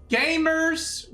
Gamers,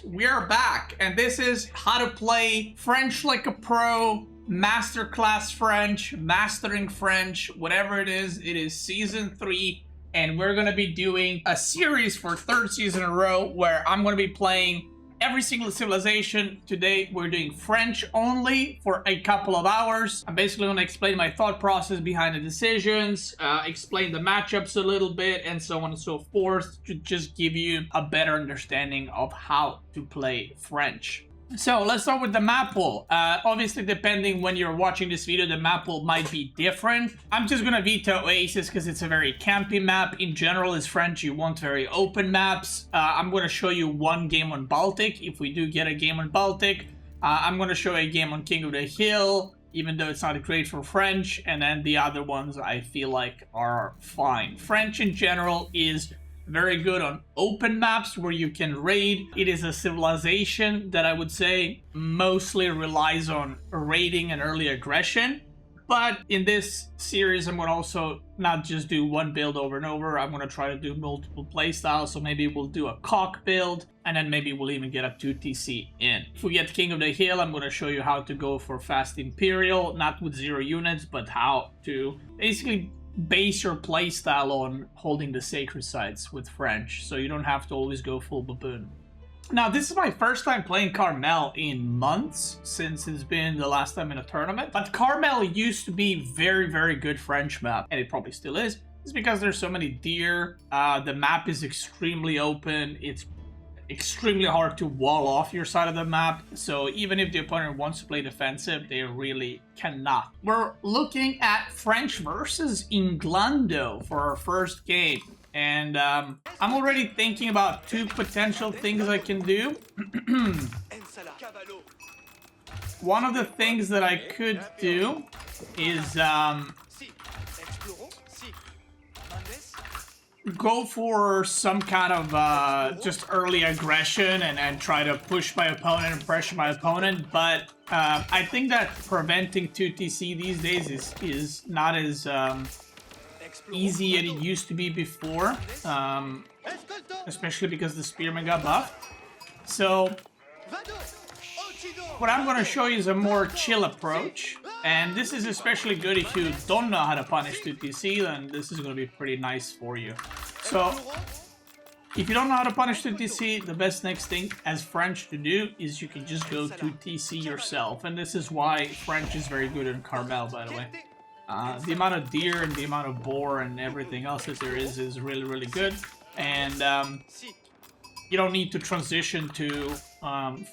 we are back, and this is how to play French like a pro, Masterclass French, Mastering French, whatever it is season 3, and we're gonna be doing a series for third season in a row where I'm gonna be playing every single civilization. Today we're doing French only for a couple of hours. I'm basically going to explain my thought process behind the decisions, explain the matchups a little bit, and so on and so forth, to just give you a better understanding of how to play French. So let's start with the map pool. Obviously, depending when you're watching this video, the map pool might be different. I'm just gonna veto Oasis because it's a very campy map. In general, as French, you want very open maps. I'm gonna show you one game on Baltic. If we do get a game on Baltic, I'm gonna show a game on King of the Hill, even though it's not great for French. And then the other ones I feel like are fine. French in general is very good on open maps where you can raid. It is a civilization that I would say mostly relies on raiding and early aggression. But in this series, I'm going to also not just do one build over and over. I'm going to try to do multiple playstyles. So maybe we'll do a cock build, and then maybe we'll even get a 2TC in. If we get King of the Hill, I'm going to show you how to go for Fast Imperial, not with 0 units, but how to basically base your playstyle on holding the sacred sites with French, so you don't have to always go full baboon. Now, this is my first time playing Carmel in months, since it's been the last time in a tournament. But Carmel used to be very, very good French map, and it probably still is. It's because there's so many deer. The map is extremely open. It's extremely hard to wall off your side of the map, so even if the opponent wants to play defensive, they really cannot. We're looking at French versus Inglando for our first game, and I'm already thinking about 2 potential things I can do. One of the things that I could do is go for some kind of just early aggression and try to push my opponent and pressure my opponent, but I think that preventing 2TC these days is not as easy as it used to be before, especially because the Spearman got buffed. So what I'm going to show you is a more chill approach, and this is especially good if you don't know how to punish 2TC, then this is going to be pretty nice for you. So, if you don't know how to punish 2TC, the best next thing as French to do is you can just go 2TC yourself, and this is why French is very good in Carmel, by the way. The amount of deer and the amount of boar and everything else that there is really, really good, and you don't need to transition to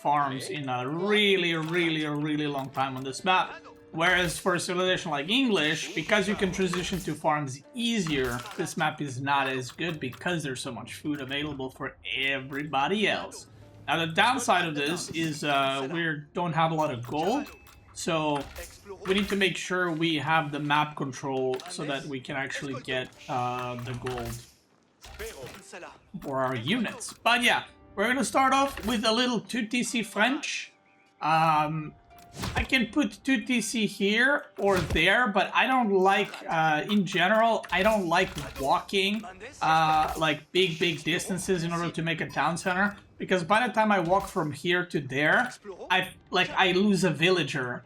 farms in a really long time on this map. Whereas for a civilization like English, because you can transition to farms easier, this map is not as good because there's so much food available for everybody else. Now the downside of this is we don't have a lot of gold, so we need to make sure we have the map control so that we can actually get the gold for our units. But yeah, we're gonna start off with a little 2TC French. I can put 2TC here or there, but I don't like, in general, I don't like walking like big distances in order to make a town center, because by the time I walk from here to there, I lose a villager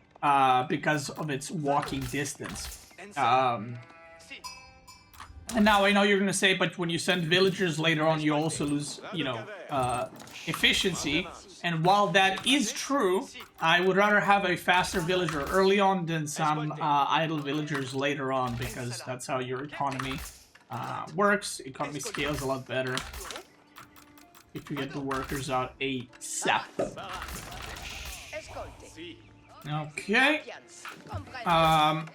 because of its walking distance. And now I know you're gonna say, but when you send villagers later on, you also lose, you know, efficiency. And while that is true, I would rather have a faster villager early on than some idle villagers later on, because that's how your economy works. Economy scales a lot better if you get the workers out ASAP. Okay. I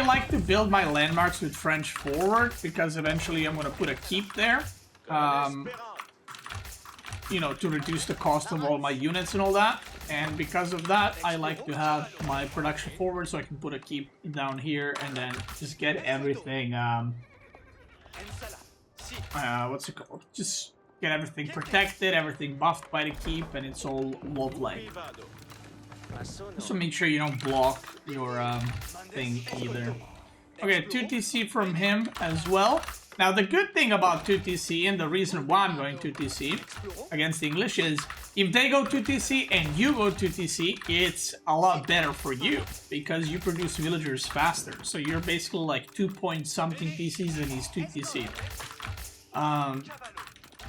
like to build my landmarks with French forward, because eventually I'm going to put a keep there. You know, to reduce the cost of all my units and all that. And because of that, I like to have my production forward, so I can put a keep down here and then just get everything, what's it called? Just get everything protected, everything buffed by the keep, and it's all lovely. So make sure you don't block your thing either. Okay, 2TC from him as well. Now, the good thing about 2TC, and the reason why I'm going 2TC against English, is if they go 2TC and you go 2TC, it's a lot better for you because you produce villagers faster. So you're basically like 2-point-something TCs and he's 2TC.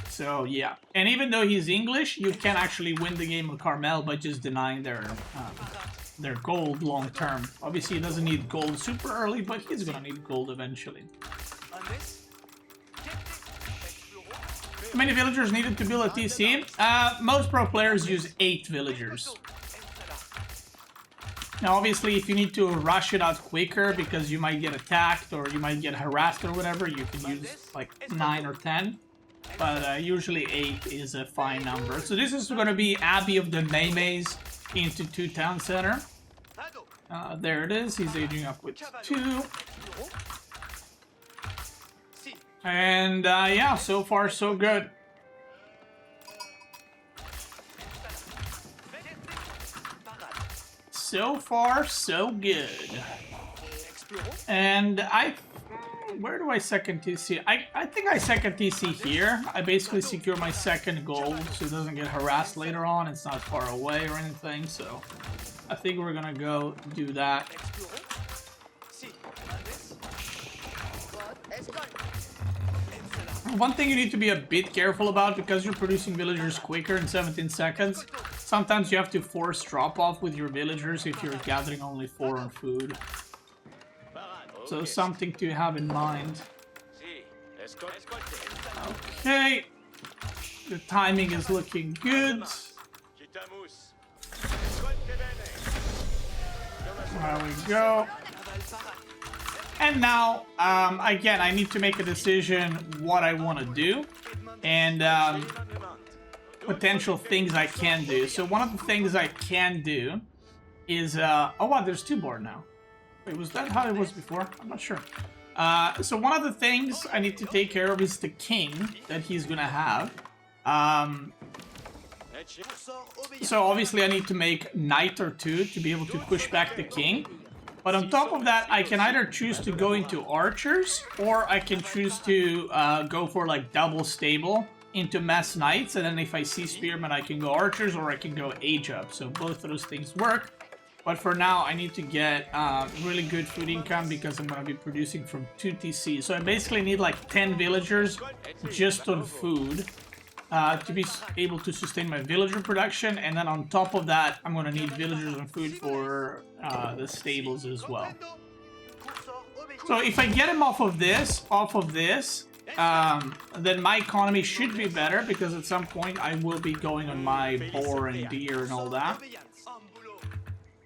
So yeah, and even though he's English, you can actually win the game with Carmel by just denying their gold long term. Obviously, he doesn't need gold super early, but he's gonna need gold eventually. How many villagers needed to build a TC? Most pro players use 8 villagers. Now, obviously, if you need to rush it out quicker because you might get attacked or you might get harassed or whatever, you can use like 9 or 10. But usually 8 is a fine number. So this is going to be Abbey of the Maymays into 2 Town Center. There it is. He's aging up with 2. And yeah, so far so good. So far so good. And where do I second TC? I think I second TC here. I basically secure my second gold so it doesn't get harassed later on. It's not far away or anything, so I think we're gonna go do that. One thing you need to be a bit careful about, because you're producing villagers quicker in 17 seconds, sometimes you have to force drop-off with your villagers if you're gathering only 4 on food. So something to have in mind. Okay. The timing is looking good. There we go. And now, again, I need to make a decision what I want to do. And potential things I can do. So one of the things I can do is... oh wow, there's 2 board now. Wait, was that how it was before? I'm not sure. So one of the things I need to take care of is the king that he's gonna have. So obviously I need to make knight or 2 to be able to push back the king. But on top of that, I can either choose to go into archers, or I can choose to go for like double stable into mass knights, and then if I see spearmen I can go archers, or I can go age up. So both of those things work. But for now, I need to get really good food income because I'm going to be producing from 2 TC. So I basically need like 10 villagers just on food to be able to sustain my villager production. And then on top of that, I'm going to need villagers and food for the stables as well. So if I get him off of this, then my economy should be better, because at some point I will be going on my boar and deer and all that.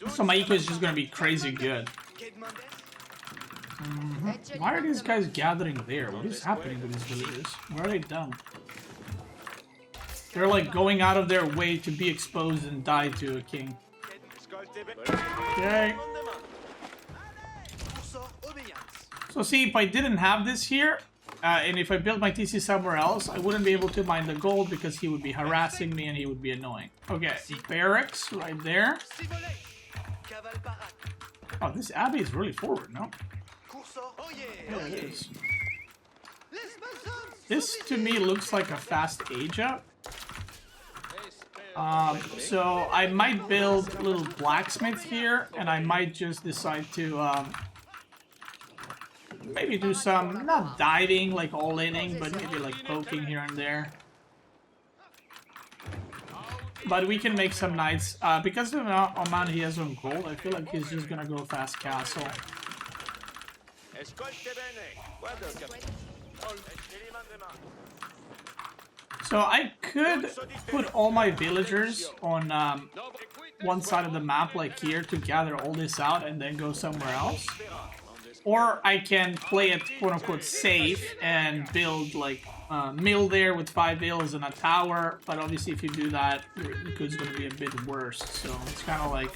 So my eco is just gonna be crazy good. Why are these guys gathering there? What is happening to these villagers? Where are they done? They're like going out of their way to be exposed and die to a king. Okay. So see, if I didn't have this here, and if I built my TC somewhere else, I wouldn't be able to mine the gold because he would be harassing me and he would be annoying. Okay, barracks right there. Oh, this abbey is really forward, no? There it is. This, to me, looks like a fast age up. So I might build a little blacksmith here, and I might just decide to maybe do some, not diving, like all-inning, but maybe like poking here and there. But we can make some knights. Because of the amount he has on gold, I feel like he's just gonna go fast castle. So I could put all my villagers on one side of the map, like here, to gather all this out and then go somewhere else. Or I can play it quote-unquote safe and build like mill there with 5 villas and a tower, but obviously if you do that, your eco is going to be a bit worse. So it's kind of like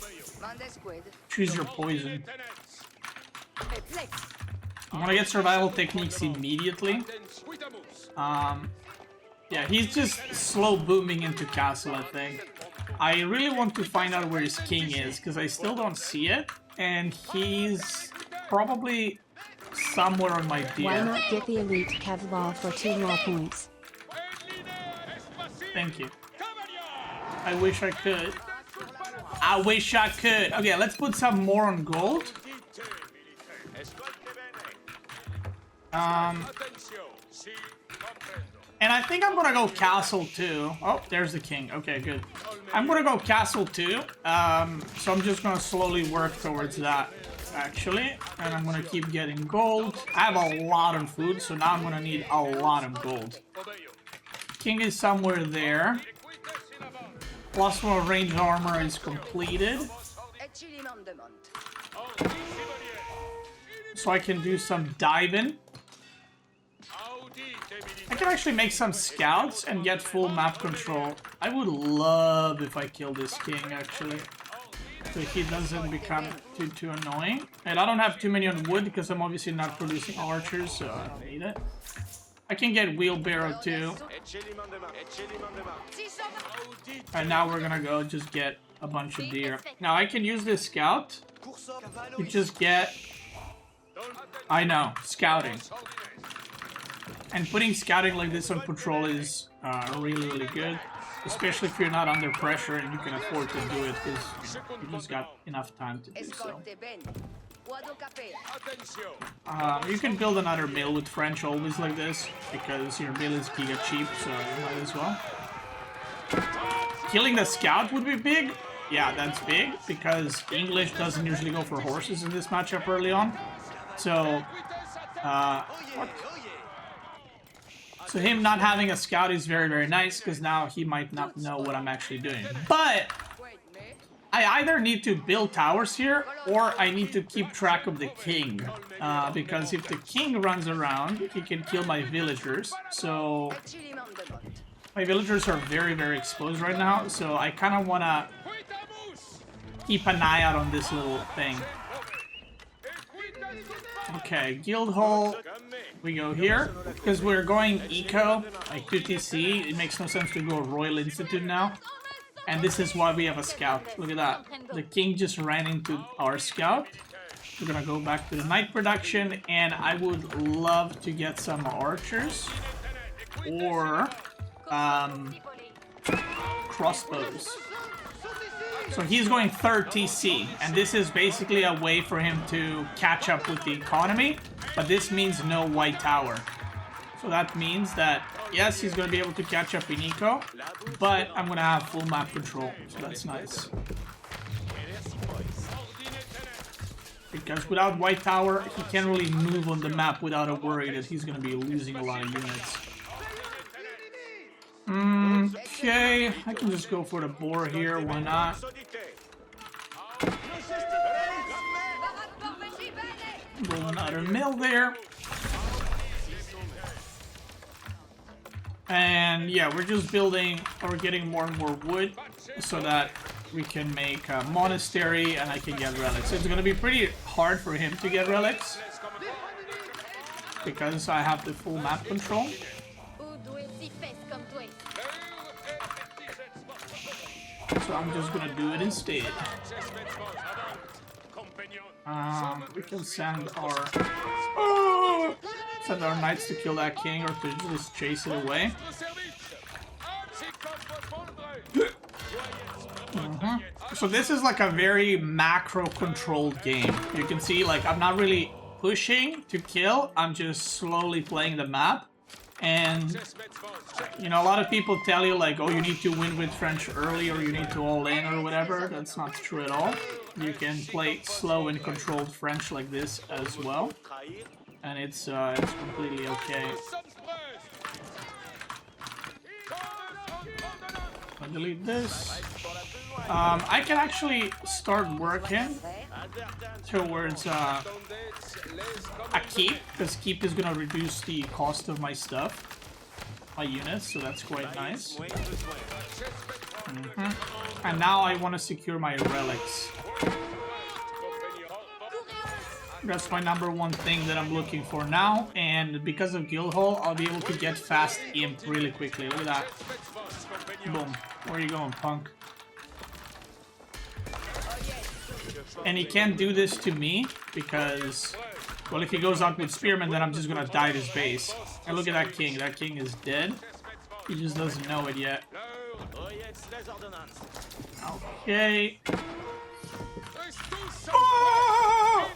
choose your poison. I want to get survival techniques immediately. Yeah, he's just slow booming into castle, I think. I really want to find out where his king is, because I still don't see it, and he's probably somewhere on my Why deer. not get the elite Tughlaq for 2 more points? Thank you. I wish I could. I wish I could. Okay, let's put some more on gold. And I think I'm gonna go castle too. Oh, there's the king. Okay, good. I'm gonna go castle too. So I'm just gonna slowly work towards that, actually. And I'm gonna keep getting gold. I have a lot of food, so now I'm gonna need a lot of gold. King is somewhere there. +1 range armor is completed. So I can do some diving. I can actually make some scouts and get full map control. I would love if I kill this king, actually. So he doesn't become too annoying. And I don't have too many on wood because I'm obviously not producing archers, so I don't need it. I can get wheelbarrow too. And now we're gonna go just get a bunch of deer. Now I can use this scout to just get... I know, scouting. And putting scouting like this on patrol is really good. Especially if you're not under pressure and you can afford to do it because you just got enough time to do so. You can build another mill with French always like this, because your mill is giga cheap, so you might as well. Killing the scout would be big. Yeah, that's big, because English doesn't usually go for horses in this matchup early on. So, So him not having a scout is very nice, because now he might not know what I'm actually doing. But I either need to build towers here, or I need to keep track of the king. Because if the king runs around, he can kill my villagers. So my villagers are very exposed right now, so I kind of want to keep an eye out on this little thing. Okay, guild hall. We go here, because we're going eco, like 2TC. It makes no sense to go Royal Institute now. And this is why we have a scout. Look at that. The king just ran into our scout. We're gonna go back to the night production, and I would love to get some archers. Or crossbows. So he's going 3rd TC, and this is basically a way for him to catch up with the economy, but this means no white tower. So that means that, yes, he's going to be able to catch up in eco, but I'm going to have full map control, so that's nice. Because without white tower, he can't really move on the map without a worry that he's going to be losing a lot of units. Okay, I can just go for the boar here, why not? Build another mill there. And yeah, we're just building, or getting more and more wood so that we can make a monastery and I can get relics. It's gonna be pretty hard for him to get relics because I have the full map control. So I'm just gonna do it instead. We can send our knights to kill that king, or to just chase it away. So this is like a very macro controlled game. You can see, like, I'm not really pushing to kill, I'm just slowly playing the map. And, you know, a lot of people tell you, like, oh, you need to win with French early, or you need to all in, or whatever. That's not true at all. You can play slow and controlled French like this as well. And it's completely okay. I'll delete this. I can actually start working towards a keep, because keep is going to reduce the cost of my stuff, my units, so that's quite nice. And now I want to secure my relics. That's my #1 thing that I'm looking for now, and because of Guildhall, I'll be able to get fast imp really quickly. Look at that. Boom. Where are you going, punk? And he can't do this to me because Well, if he goes out with spearmen, then I'm just gonna die at his base. And look at that king. That king is dead. He just doesn't know it yet. Okay. Oh!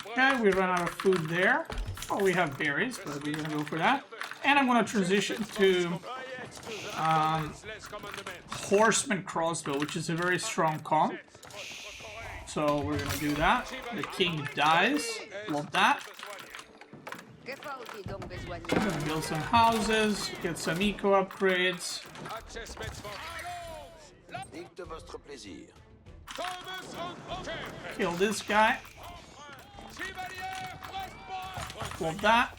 Okay, we run out of food there. Oh, we have berries, but we're gonna go for that. And I'm gonna transition to Horseman Crossbow, which is a very strong comp. So we're gonna do that. The king dies. Love that. I'm gonna build some houses, get some eco upgrades. Kill this guy. Love that.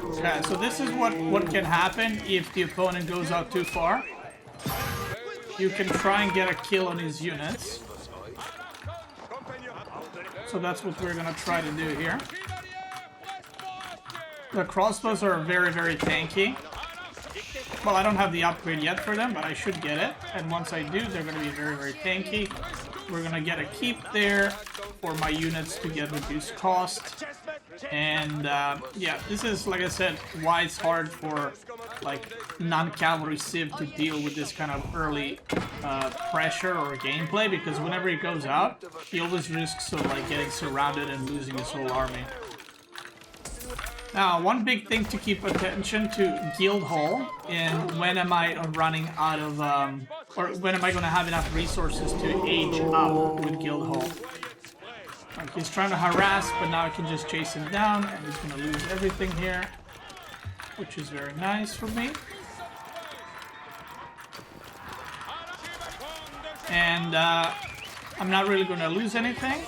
Okay, so this is what can happen if the opponent goes out too far. You can try and get a kill on his units. So that's what we're gonna try to do here. The crossbows are very, very tanky. Well, I don't have the upgrade yet for them, but I should get it. And once I do, they're gonna be very, very tanky. We're gonna get a keep there for my units to get reduced cost. And yeah, this is, like I said, why it's hard for like non-cavalry civ to deal with this kind of early pressure or gameplay, because whenever he goes out, he always risks of like getting surrounded and losing his whole army. Now, one big thing to keep attention to guild hall, and when am I running out of, or when am I going to have enough resources to age up with guild hall. Like, he's trying to harass, but now I can just chase him down, and he's going to lose everything here, which is very nice for me. And I'm not really going to lose anything.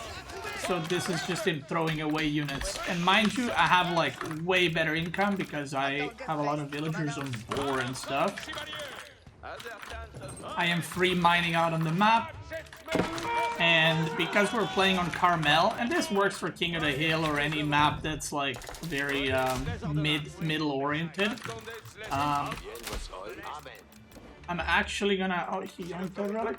So this is just him throwing away units. And mind you, I have like way better income because I have a lot of villagers on boar and stuff. I am free mining out on the map. And because we're playing on Carmel, and this works for King of the Hill or any map that's like very middle oriented. I'm actually gonna... Oh, he yoinked the relic?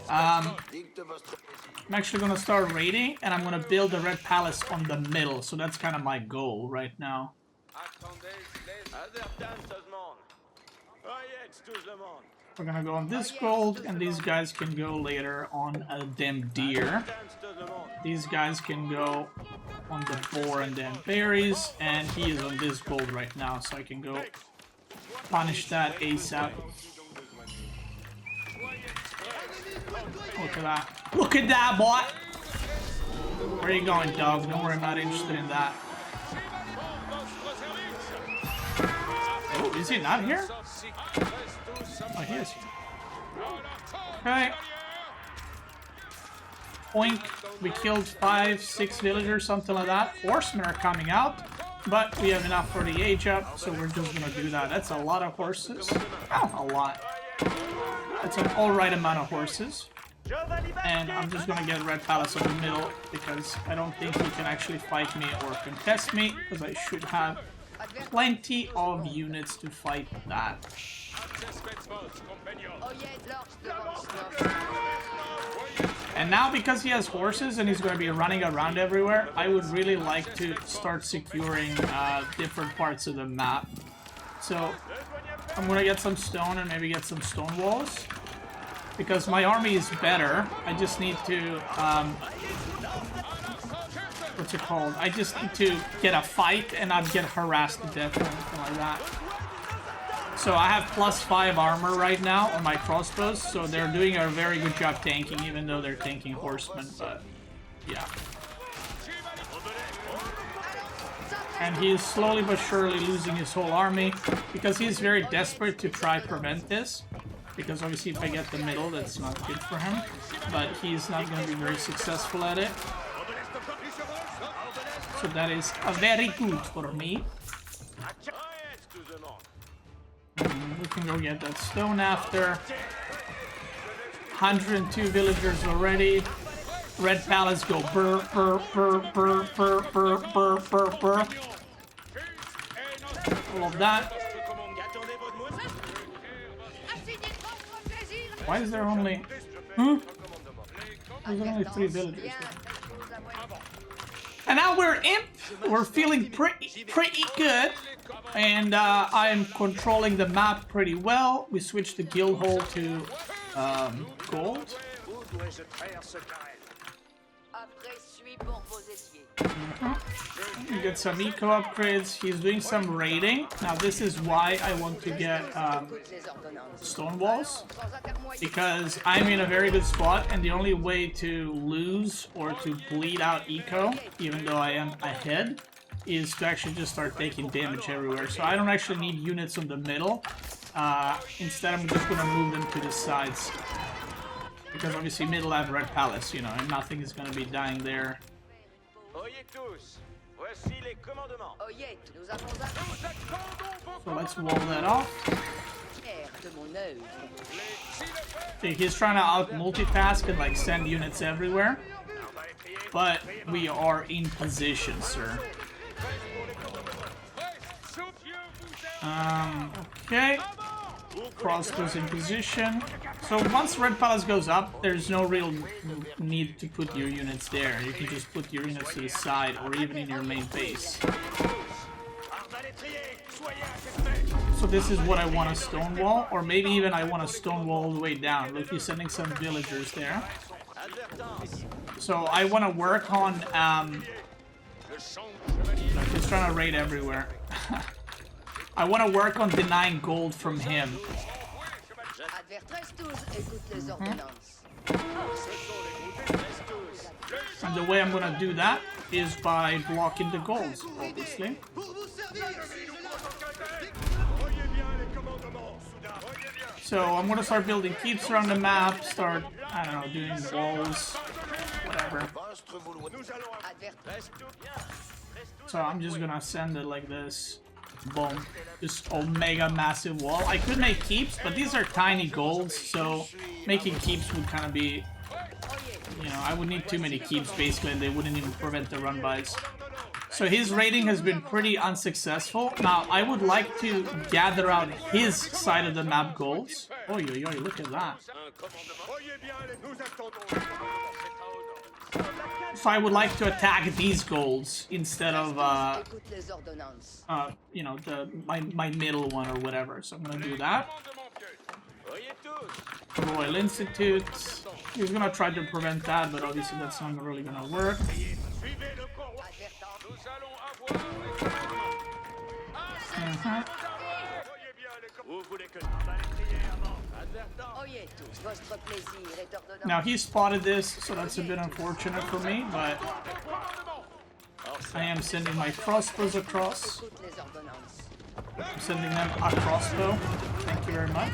I'm actually gonna start raiding, and I'm gonna build a red palace on the middle, so that's kind of my goal right now. We're gonna go on this gold, and these guys can go later on them deer. These guys can go on the boar and then berries, and he is on this gold right now, so I can go punish that ASAP. Look at that. Look at that, boy! Where are you going, dog? Don't worry, I'm not interested in that. Oh, is he not here? Oh, he is here. Okay. Oink. We killed 5, 6 villagers, something like that. Horsemen are coming out, but we have enough for the age up, so we're just gonna do that. That's a lot of horses. Oh, a lot. That's an alright amount of horses. And I'm just gonna get Red Palace in the middle, because I don't think he can actually fight me or contest me, because I should have plenty of units to fight that. And now, because he has horses and he's going to be running around everywhere, I would really like to start securing different parts of the map. So I'm going to get some stone and maybe get some stone walls, because my army is better. I just need to what's it called? I just need to get a fight and not get harassed to death or anything like that. So I have +5 armor right now on my crossbows, so they're doing a very good job tanking, even though they're tanking horsemen, but yeah. And he is slowly but surely losing his whole army, because he's very desperate to try prevent this. Because obviously if I get the middle, that's not good for him. But he's not going to be very successful at it. So that is very good for me. We can go get that stone after. 102 villagers already. Red Palace go burr, burr, burr, burr, burr, burr, burr, burr, burr. All of that. Why is there only... There's only 3 villagers. And now we're imp. We're feeling pretty good. And I'm controlling the map pretty well. We switched the guild hall to gold. We get some eco upgrades. He's doing some raiding. Now this is why I want to get stone walls, because I'm in a very good spot, and the only way to lose or to bleed out eco, even though I am ahead, is to actually just start taking damage everywhere. So I don't actually need units on the middle. Instead, I'm just gonna move them to the sides, because obviously middle have Red Palace, you know, and nothing is gonna be dying there. So let's wall that off. See, he's trying to out multitask and like send units everywhere, but we are in position, sir. Okay. Crossbow's in position. So once Red Palace goes up, there's no real need to put your units there. You can just put your units to the side or even in your main base. So this is what I want to stonewall, or maybe even I want to stonewall all the way down. Look, he's sending some villagers there. So I want to work on... he's trying to raid everywhere. I want to work on denying gold from him. And the way I'm going to do that is by blocking the golds, obviously. So I'm going to start building keeps around the map, start, I don't know, doing walls, whatever. So I'm just going to send it like this. Boom. Just omega massive wall. I could make keeps, but these are tiny golds, so making keeps would kind of be, you know, I would need too many keeps basically, and they wouldn't even prevent the run-bys. So his raiding has been pretty unsuccessful. Now, I would like to gather out his side of the map golds. Oh, look at that. So I would like to attack these golds instead of, you know, my middle one or whatever. So I'm gonna do that. Royal Institute. He's gonna try to prevent that, but obviously that's not really gonna work. Now he spotted this, so that's a bit unfortunate for me, but I am sending my crossbows across. I'm sending them a crossbow. Thank you very much.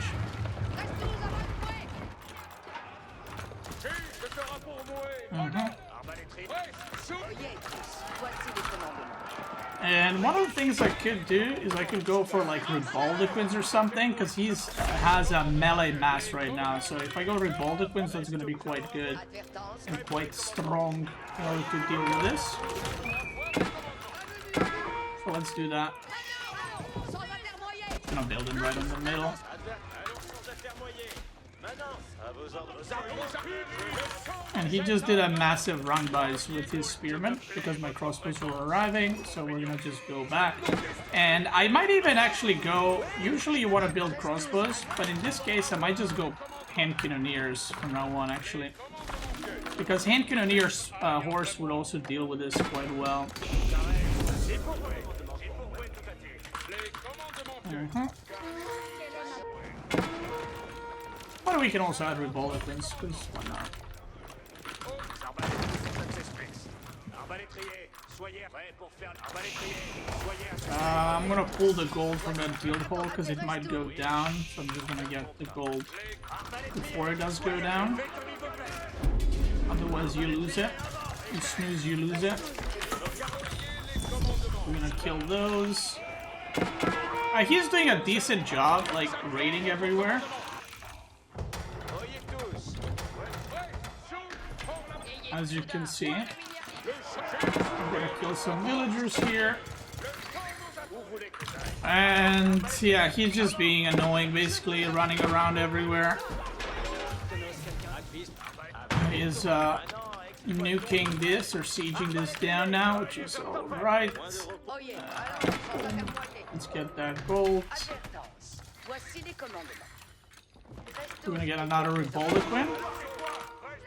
And one of the things I could do is I could go for like Beastyqt or something, because he's has a melee mass right now. So if I go Beastyqt, that's going to be quite good and quite strong in order to deal with this. So let's do that. I'm gonna build him right in the middle. And he just did a massive run-bys with his spearmen because my crossbows were arriving, so we're gonna just go back. And I might even actually go... Usually you want to build crossbows, but in this case I might just go Handcannoneers from now on, actually. Because Handcannoneer's horse would also deal with this quite well. But we can also add Beastyqt, because why not? I'm gonna pull the gold from that guild hall because it might go down, so I'm just gonna get the gold before it does go down. Otherwise you lose it. You snooze, you lose it. We're gonna kill those. He's doing a decent job, like, raiding everywhere. as you can see. I'm gonna kill some villagers here. And yeah, he's just being annoying, basically running around everywhere. He's nuking this or sieging this down now, which is alright. Let's get that gold. We're gonna get another Beastyqt.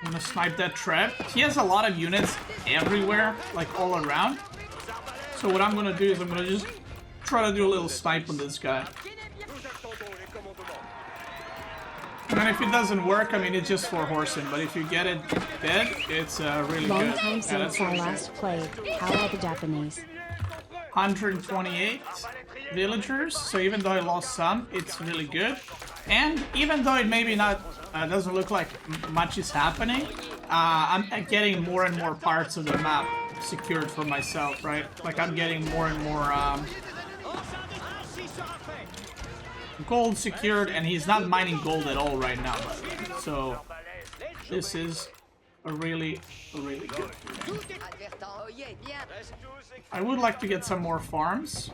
I'm gonna snipe that trap. He has a lot of units everywhere, like all around. So what I'm gonna do is I'm gonna just try to do a little snipe on this guy. And then if it doesn't work, I mean, it's just 4 horsing. But if you get it dead, it's really Long good. time since I last played. How are the Japanese? 128 villagers. So even though I lost some, it's really good. And even though it maybe not doesn't look like much is happening, I'm getting more and more parts of the map secured for myself, right? Like I'm getting more and more gold secured, and he's not mining gold at all right now, by the way. So this is a really good thing. I would like to get some more farms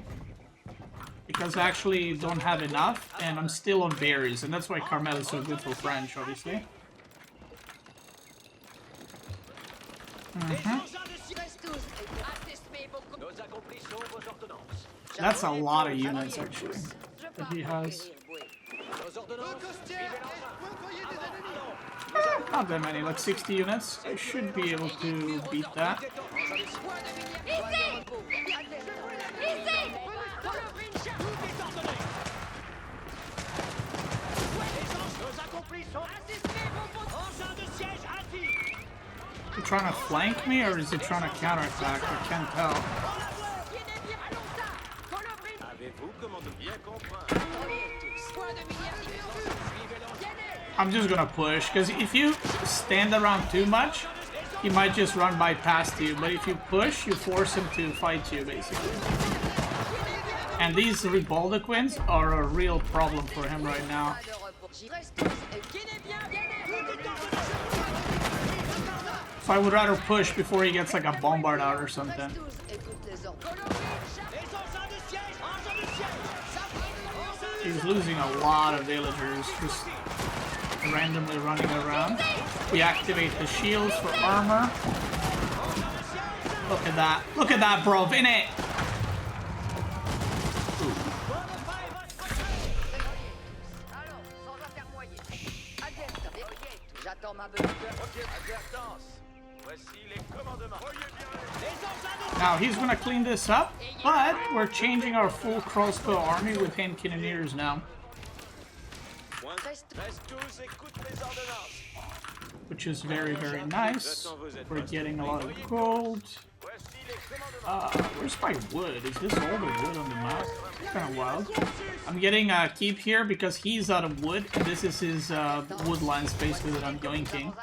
because I actually don't have enough, and I'm still on berries, and that's why Carmel is so good for French, obviously. That's a lot of units, actually, that he has. Not that many, like 60 units. I should be able to beat that. Is he trying to flank me, or is he trying to counterattack? I can't tell. I'm just gonna push, because if you stand around too much, he might just run by past you, but if you push, you force him to fight you, basically. And these Beastyqts are a real problem for him right now. So I would rather push before he gets like a bombard out or something. He's losing a lot of villagers just randomly running around. We activate the shields for armor. Look at that. Look at that, bro. In it. Now he's gonna clean this up, but we're changing our full crossbow army with Handcannoneers now. Which is very nice. We're getting a lot of gold. Where's my wood? Is this all the wood on the map? It's kind of wild. I'm getting a keep here because he's out of wood, and this is his wood lines basically that I'm yoinking.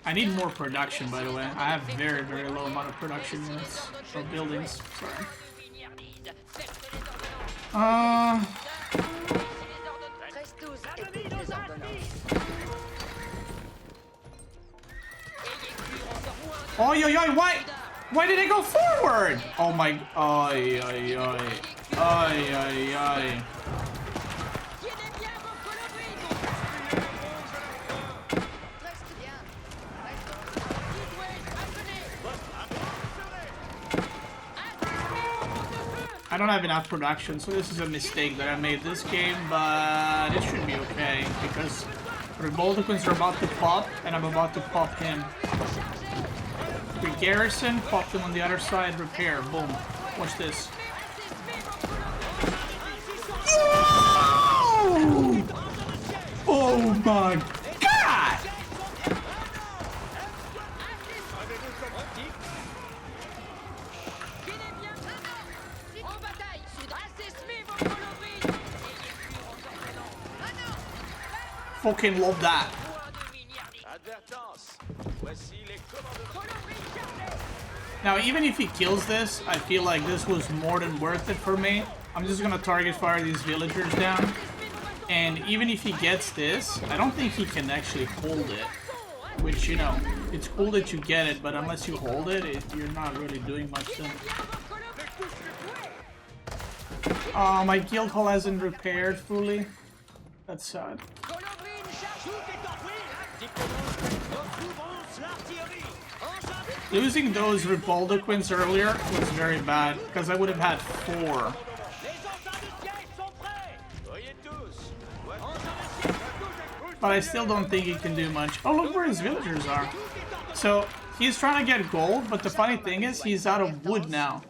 I need more production, by the way. I have very low amount of production units or buildings. Sorry. Oi, why did it go forward? Oh my, oi. I don't have enough production, so this is a mistake that I made this game, but it should be okay, because Beastyqts are about to pop, and I'm about to pop him. We garrison, pop them on the other side, repair, boom. Watch this. Oh, oh my god! Fucking love that. Now, even if he kills this, I feel like this was more than worth it for me. I'm just gonna target fire these villagers down. And even if he gets this, I don't think he can actually hold it. Which, you know, it's cool that you get it, but unless you hold it, you're not really doing much then. Oh, my guild hall hasn't repaired fully. That's sad. Losing those Reboldequins earlier was very bad, because I would have had 4. But I still don't think he can do much. Oh, look where his villagers are. So, he's trying to get gold, but the funny thing is, he's out of wood now.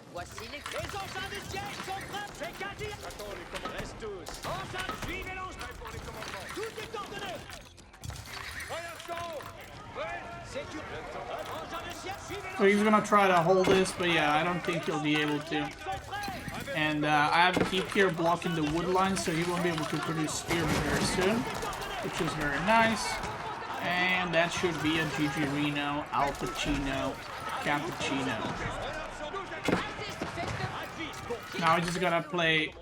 So he's gonna try to hold this, but yeah, I don't think he'll be able to. And I have Keep here blocking the wood line, so he won't be able to produce spearmen very soon, which is very nice. And that should be a GG Reno, Al Pacino, Cappuccino. Now I just gotta play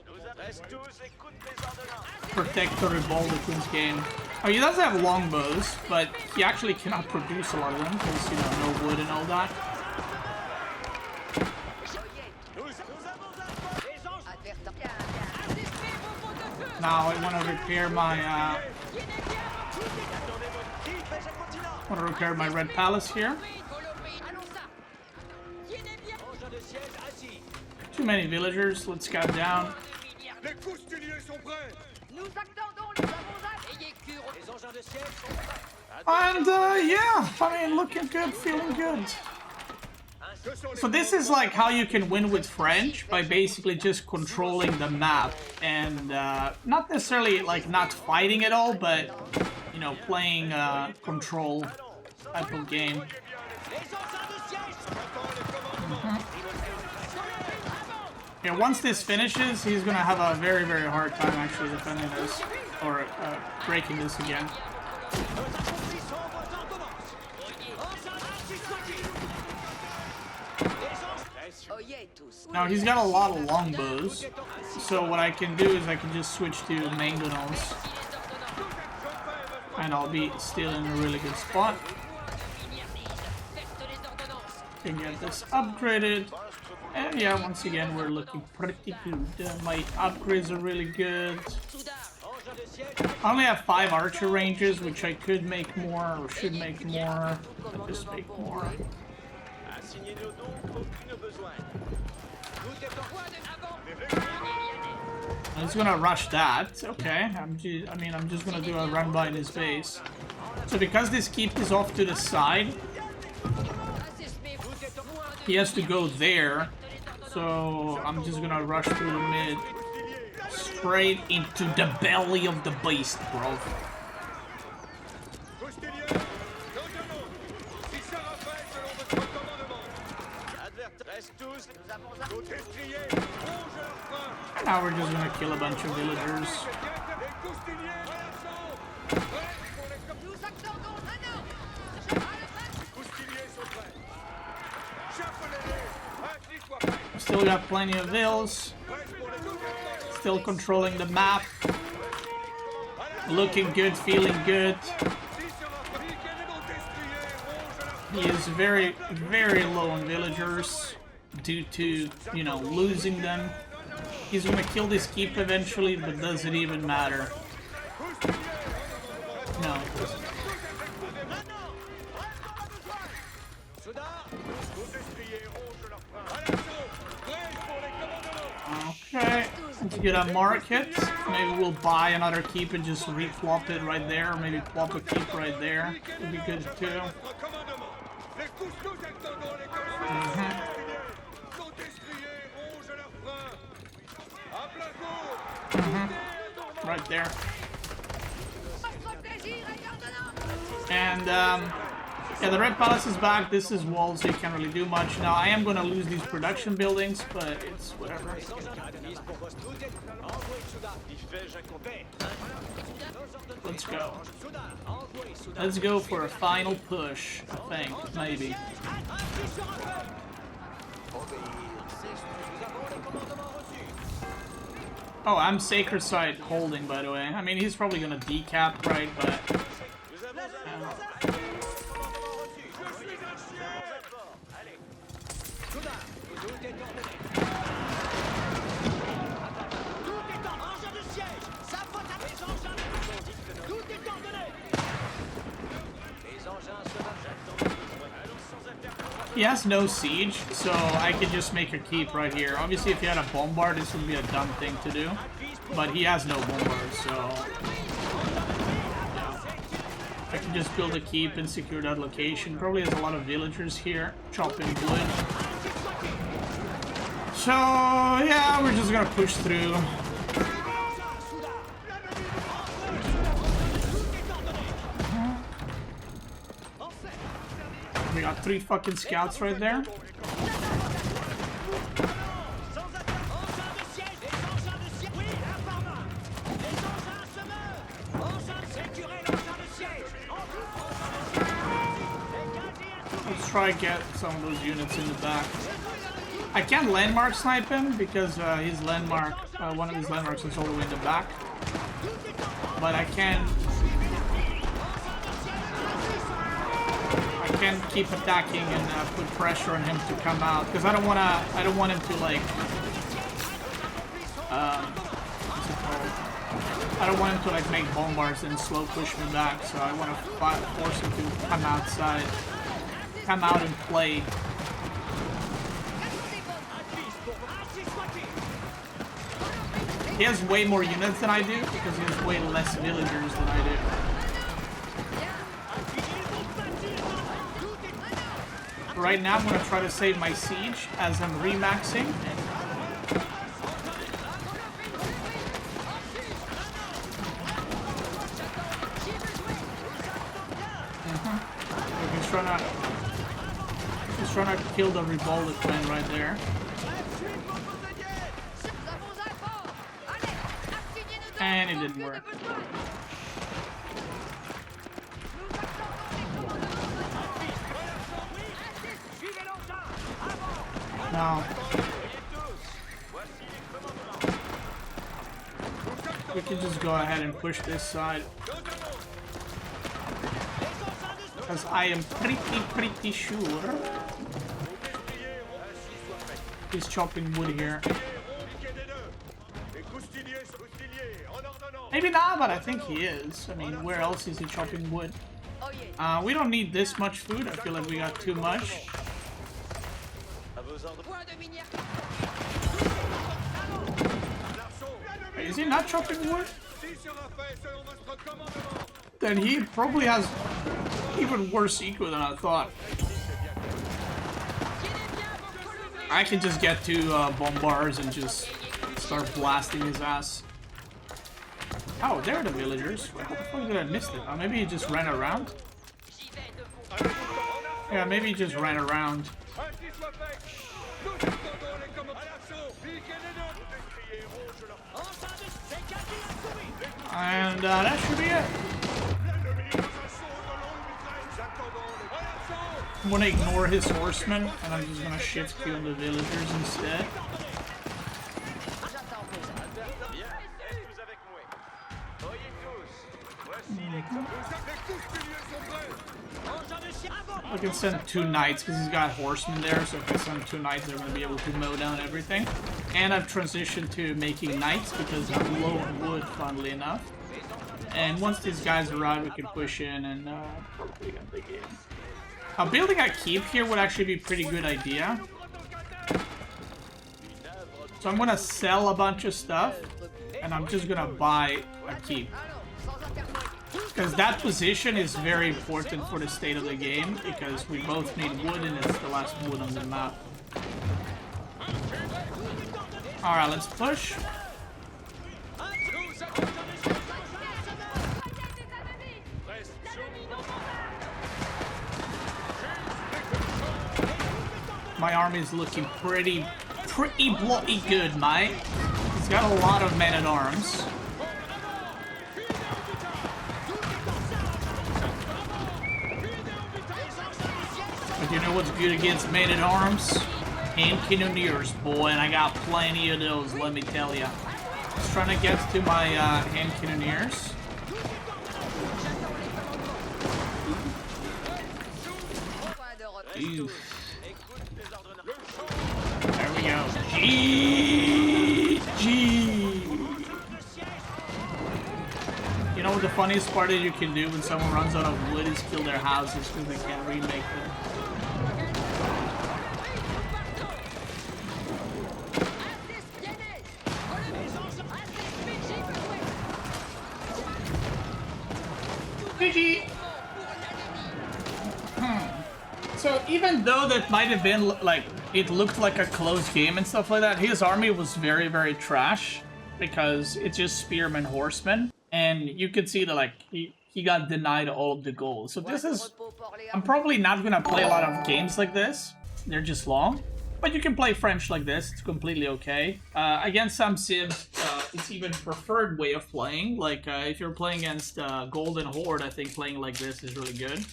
Protect the Reboldequins game. Oh, he does have longbows, but he actually cannot produce a lot of them because, you know, no wood and all that. Now I want to repair my red palace here. Too many villagers. Let's scout down. And yeah, I mean, looking good, feeling good. So this is like how you can win with French, by basically just controlling the map and not necessarily like not fighting at all, but you know, playing control type of game. Yeah, once this finishes, he's gonna have a very, very hard time actually defending this or breaking this again. Now he's got a lot of longbows, so what I can do is I can just switch to mangonels, and I'll be still in a really good spot. Can get this upgraded, and yeah, once again we're looking pretty good. My upgrades are really good. I only have 5 archer ranges, which I could make more or should make more. I'll just make more. I'm just gonna rush that. Okay, I'm just gonna do a run by in his base. So because this keep is off to the side, he has to go there. So I'm just gonna rush through the mid, straight into the belly of the beast, bro. And now we're just gonna kill a bunch of villagers. Still got plenty of vills. Still controlling the map. Looking good, feeling good. He is very, very low on villagers due to, you know, losing them. He's gonna kill this keep eventually, but does it even matter? No, it doesn't. Okay, let's get a market. Maybe we'll buy another keep and just re-flop it right there, or maybe plop a keep right there. Would be good too. Right there. And yeah, the red palace is back. This is walls, so you can't really do much. Now I am gonna lose these production buildings, but it's whatever. Let's go. Let's go for a final push, I think, maybe. Oh, I'm Sacred Site holding, by the way. I mean, he's probably gonna decap, right? But... He has no siege, so I could just make a keep right here. Obviously, if he had a bombard, this would be a dumb thing to do. But he has no bombard, so... yeah. I can just build a keep and secure that location. Probably has a lot of villagers here, chopping wood. So, yeah, we're just gonna push through. We got 3 fucking scouts right there. Let's try and get some of those units in the back. I can't landmark snipe him because his landmark, one of his landmarks is all the way in the back. But I can keep attacking and put pressure on him to come out because I don't want him to like what's it called? I don't want him to like make bombards and slow push me back, so I want to force him to come outside, come out and play. He has way more units than I do because he has way less villagers than I do. Right now, I'm going to try to save my siege as I'm remaxing. He's trying to kill the revolted twin right there. And it didn't work. Now, we can just go ahead and push this side. Because I am pretty sure he's chopping wood here. Maybe not, but I think he is. I mean, where else is he chopping wood? We don't need this much food. I feel like we got too much. Is he not chopping wood? Then he probably has even worse eco than I thought. I can just get 2 bombards and just start blasting his ass. Oh, there are the villagers. How the fuck did I miss it? Oh, maybe he just ran around? Yeah, maybe he just ran around. And that should be it. I'm gonna ignore his horsemen, and I'm just gonna shift Q on the villagers instead. I can send 2 knights because he's got horsemen there, so if I send 2 knights, they're going to be able to mow down everything. And I've transitioned to making knights because I'm low on wood, funnily enough. And once these guys arrive, we can push in and probably end the game. Building a keep here would actually be a pretty good idea. So I'm going to sell a bunch of stuff, and I'm just going to buy a keep. Because that position is very important for the state of the game, because we both need wood and it's the last wood on the map. Alright, let's push. My army is looking pretty bloody good, mate. He's got a lot of men-at-arms. But you know what's good against men-at-arms? Handcannoneers, boy, and I got plenty of those, let me tell ya. Just trying to get to my Handcannoneers. There we go. GG. You know what the funniest part is you can do when someone runs out of wood is kill their houses because they can't remake them. GG. So even though that might have been like it looked like a close game and stuff like that, his army was very, very trash because it's just spearmen, horsemen, and you could see that like he got denied all of the goals. So this is, I'm probably not gonna play a lot of games like this. They're just long, but you can play French like this. It's completely okay. Against some civs, it's even preferred way of playing. Like if you're playing against Golden Horde, I think playing like this is really good.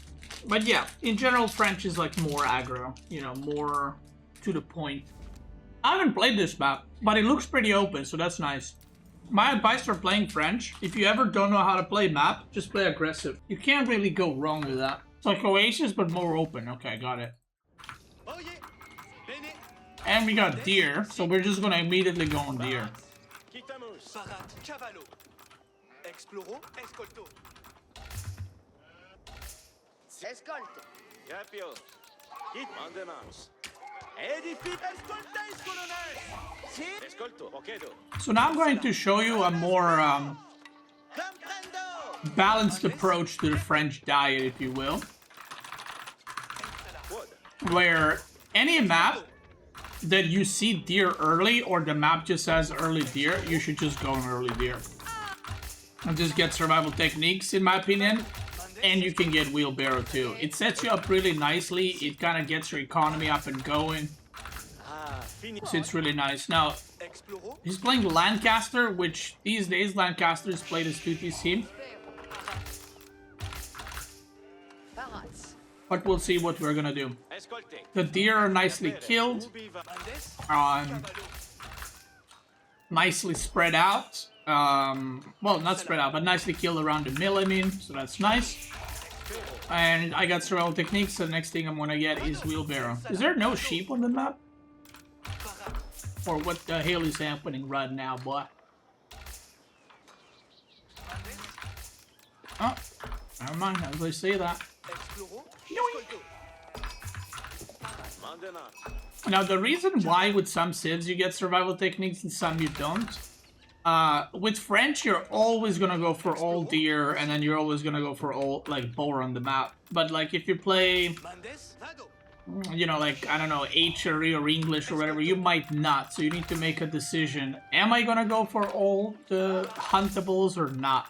But yeah, in general, French is like more aggro, you know, more to the point. I haven't played this map, but it looks pretty open, so that's nice. My advice for playing French, if you ever don't know how to play map, just play aggressive. You can't really go wrong with that. It's like Oasis, but more open. Okay, got it. And we got deer, so we're just gonna immediately go on deer. Escolte. Capio. Kit Mandenans. Escolto. Okedo. So now I'm going to show you a more balanced approach to the French diet, if you will. Where any map that you see deer early, or the map just says early deer, you should just go on early deer. And just get survival techniques, in my opinion. And you can get wheelbarrow too. It sets you up really nicely. It kind of gets your economy up and going. So it's really nice. Now, he's playing Lancaster, which these days Lancaster is played as 2TC. But we'll see what we're gonna do. The deer are nicely killed. Nicely spread out. Well, not spread out, but nicely killed around the mill, I mean, so that's nice. And I got survival techniques, so the next thing I'm gonna get is wheelbarrow. Is there no sheep on the map? Or what the hell is happening right now, boy? Oh, never mind, as I say that. Yoink. Now, the reason why with some civs you get survival techniques and some you don't, with French, you're always gonna go for all deer, and then you're always gonna go for all, like, boar on the map. But, like, if you play, you know, like, I don't know, HRE or English or whatever, you might not. So you need to make a decision. Am I gonna go for all the huntables or not?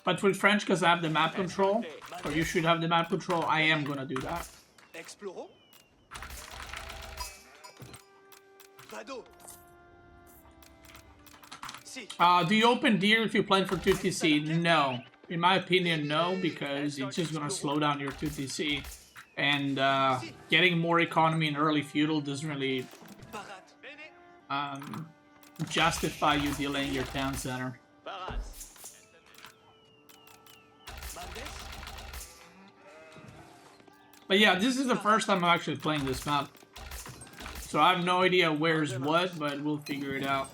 But with French, because I have the map control, or you should have the map control, I am gonna do that. Do you open deer if you're playing for 2TC? No. In my opinion, no, because it's just gonna slow down your 2TC. And getting more economy in early feudal doesn't really justify you delaying your town center. But yeah, this is the first time I'm actually playing this map. So I have no idea where's what, but we'll figure it out.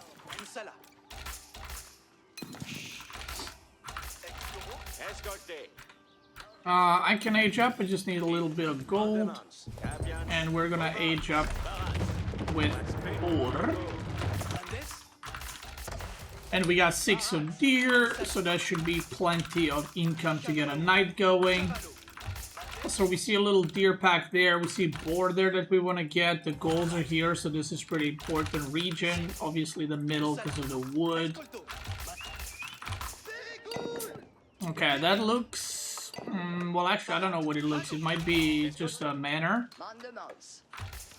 I can age up, I just need a little bit of gold. And we're gonna age up with Horde. And we got 6 of deer, so that should be plenty of income to get a night going. So we see a little deer pack there, we see boar there that we want to get, the golds are here, so this is pretty important region. Obviously the middle because of the wood. Okay, that looks... well, actually, I don't know what it looks. It might be just a manor.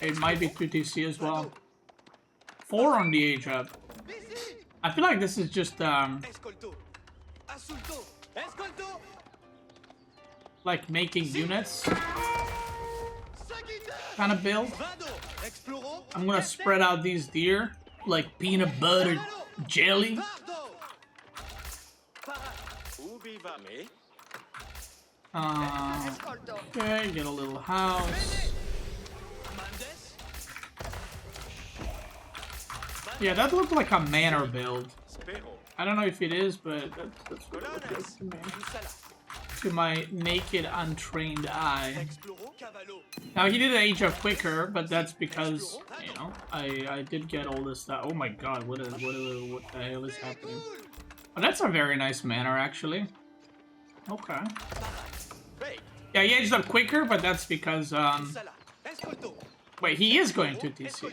It might be 2TC as well. 4 on the age up. I feel like this is just, like making units kind of build. I'm gonna spread out these deer like peanut butter. Jelly. Ubi va me? Ascolto. Okay, get a little house. Yeah, that looked like a manor build. Spero. I don't know if it is, but that's what it looked like to me. To my naked, untrained eye. Now, he did age up quicker, but that's because, you know, I did get all this stuff. Oh my god, what the hell is happening? Oh, that's a very nice manor, actually. Okay. Yeah, he aged up quicker, but that's because, wait, he is going to TC.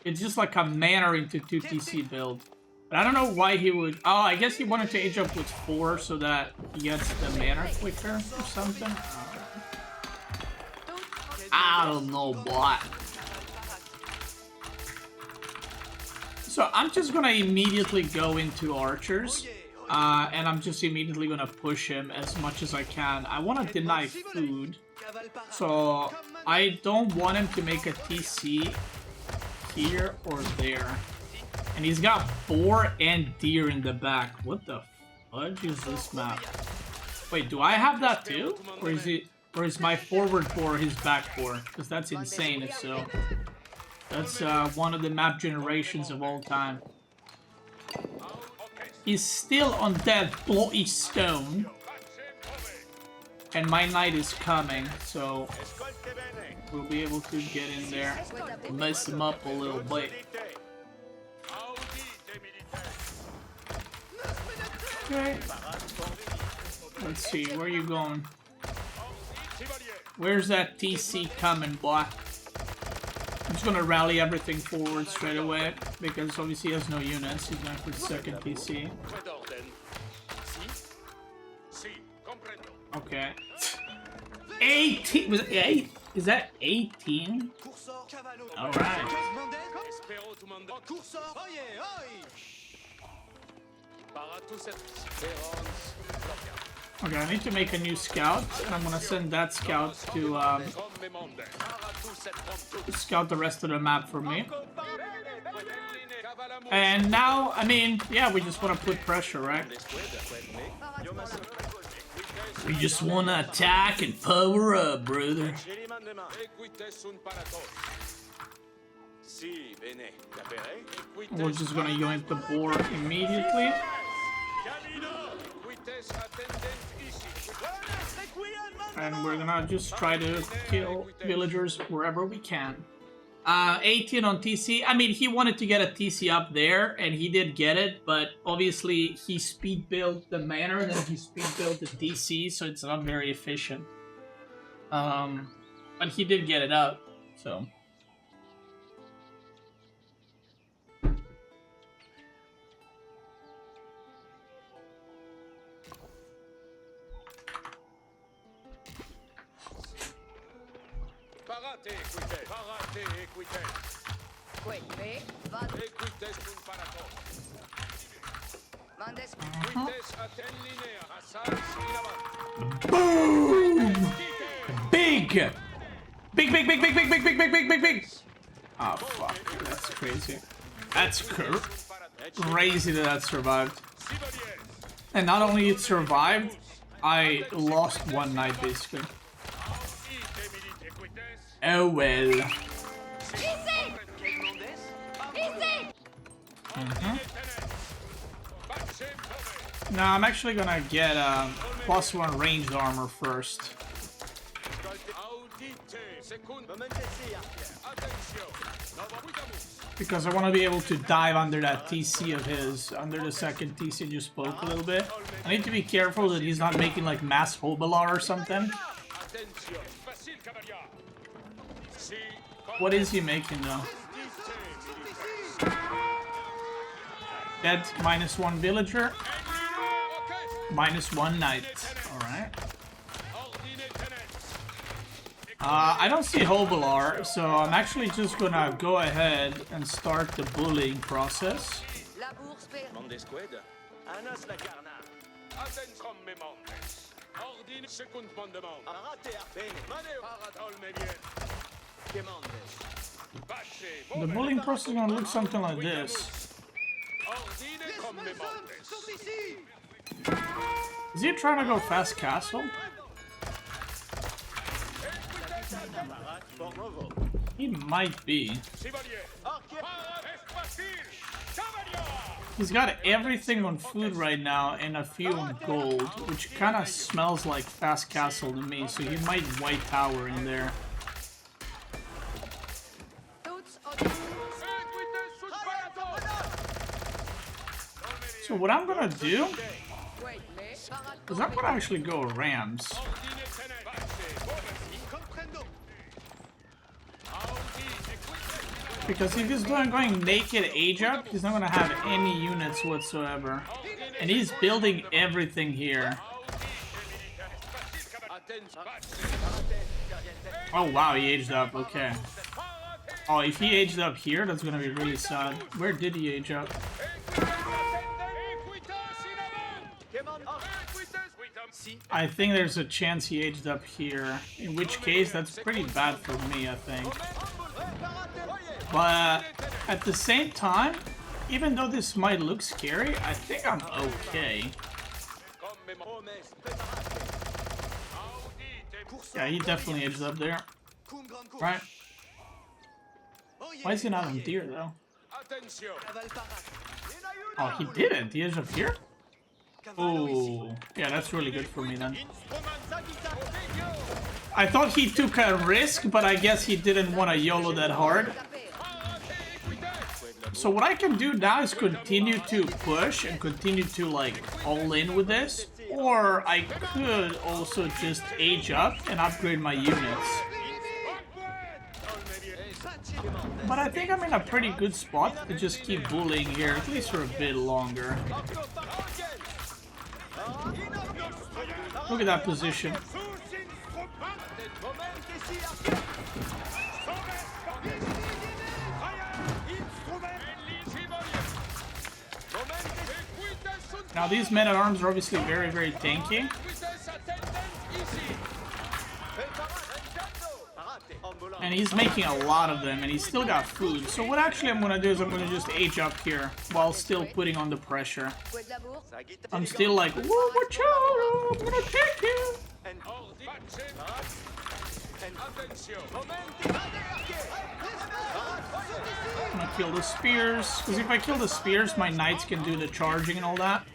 It's just like a manor into 2 TC build. But I don't know why he would... Oh, I guess he wanted to age up with 4 so that he gets the manor quicker or something. I don't know, boy. So I'm just gonna immediately go into archers. And I'm just immediately gonna push him as much as I can. I want to deny food. So I don't want him to make a TC here or there. And he's got boar and deer in the back. What the fudge is this map? Wait, do I have that too? Or is it? Or is my forward boar his back boar? Because that's insane if so. That's one of the map generations of all time. He's still on that bloody stone. And my knight is coming, so we'll be able to get in there and mess him up a little bit. Okay. Let's see, where are you going? Where's that TC coming, boy? I'm just gonna rally everything forward straight away, because obviously he has no units. He's going for the second TC. Okay. 18! Was it 8? Is that 18? Alright. Okay, I need to make a new scout, and I'm gonna send that scout to scout the rest of the map for me. And now, I mean, yeah, we just want to put pressure, right? We just want to attack and power up, brother. We're just gonna yoink the boar immediately. And we're gonna just try to kill villagers wherever we can. 18 on TC. I mean, he wanted to get a TC up there, and he did get it, but obviously he speed built the manor, and then he speed built the TC, so it's not very efficient. But he did get it up, so... Boom! Big! Big! Oh, fuck. That's crazy. That's crazy that survived. And not only it survived, I lost one knight, basically. Oh well. Now I'm actually gonna get +1 ranged armor first. Because I want to be able to dive under that TC of his, under the second TC you spoke a little bit. I need to be careful that he's not making like mass Hobelar or something. What is he making though? Dead, -1 villager. -1 knight. Alright. I don't see Hobelar, so I'm actually just gonna go ahead and start the bullying process. The bullying process is gonna look something like this. Is he trying to go fast castle? He might be. He's got everything on food right now and a few on gold, which kind of smells like fast castle to me, so he might white tower in there. So what I'm gonna do is I'm gonna actually go Rams. Because if he's going naked age up, he's not gonna have any units whatsoever. And he's building everything here. Oh wow, he aged up, okay. Oh, if he aged up here, that's gonna be really sad. Where did he age up? I think there's a chance he aged up here. In which case, that's pretty bad for me, I think. But at the same time, even though this might look scary, I think I'm okay. Yeah, he definitely aged up there. Right? Why is he not on deer, though? Oh, he didn't. He aged up here? Oh, yeah, that's really good for me then. I thought he took a risk, but I guess he didn't want to YOLO that hard. So what I can do now is continue to push and continue to like all in with this, or I could also just age up and upgrade my units. But I think I'm in a pretty good spot to just keep bullying here, at least for a bit longer. Look at that position. Now these men-at-arms are obviously very, very tanky. And he's making a lot of them, and he's still got food. So what actually I'm going to do is I'm going to just age up here while still putting on the pressure. I'm still like, whoa, watch out, I'm going to take you. I'm going to kill the spears, because if I kill the spears, my knights can do the charging and all that.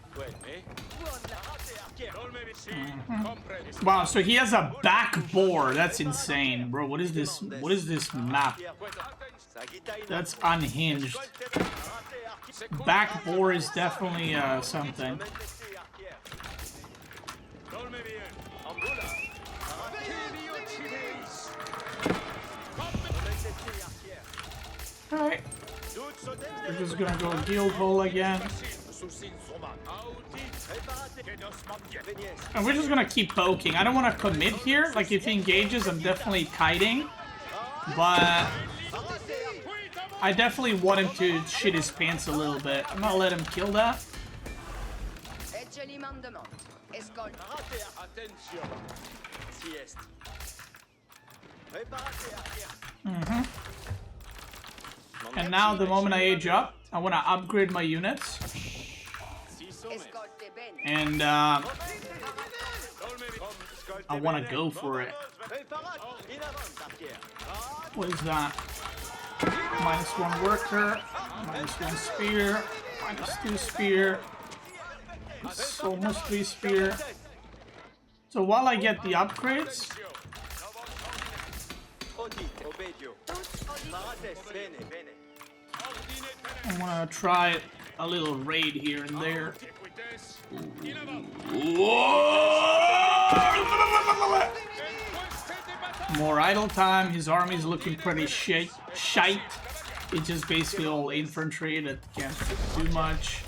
Wow, so he has a back bore. That's insane, bro. What is this? What is this map? That's unhinged. Back bore is definitely something. Alright. We're just gonna go guild hole again. And we're just gonna keep poking. I don't want to commit here. Like, if he engages, I'm definitely kiting. But I definitely want him to shit his pants a little bit. I'm gonna let him kill that. And now, the moment I age up, I want to upgrade my units. And I want to go for it. What is that? -1 worker, -1 spear, -2 spear. It's almost 3 spear. So while I get the upgrades, I want to try a little raid here and there. More idle time. His army's looking pretty shite. It's just basically all infantry that can't do much.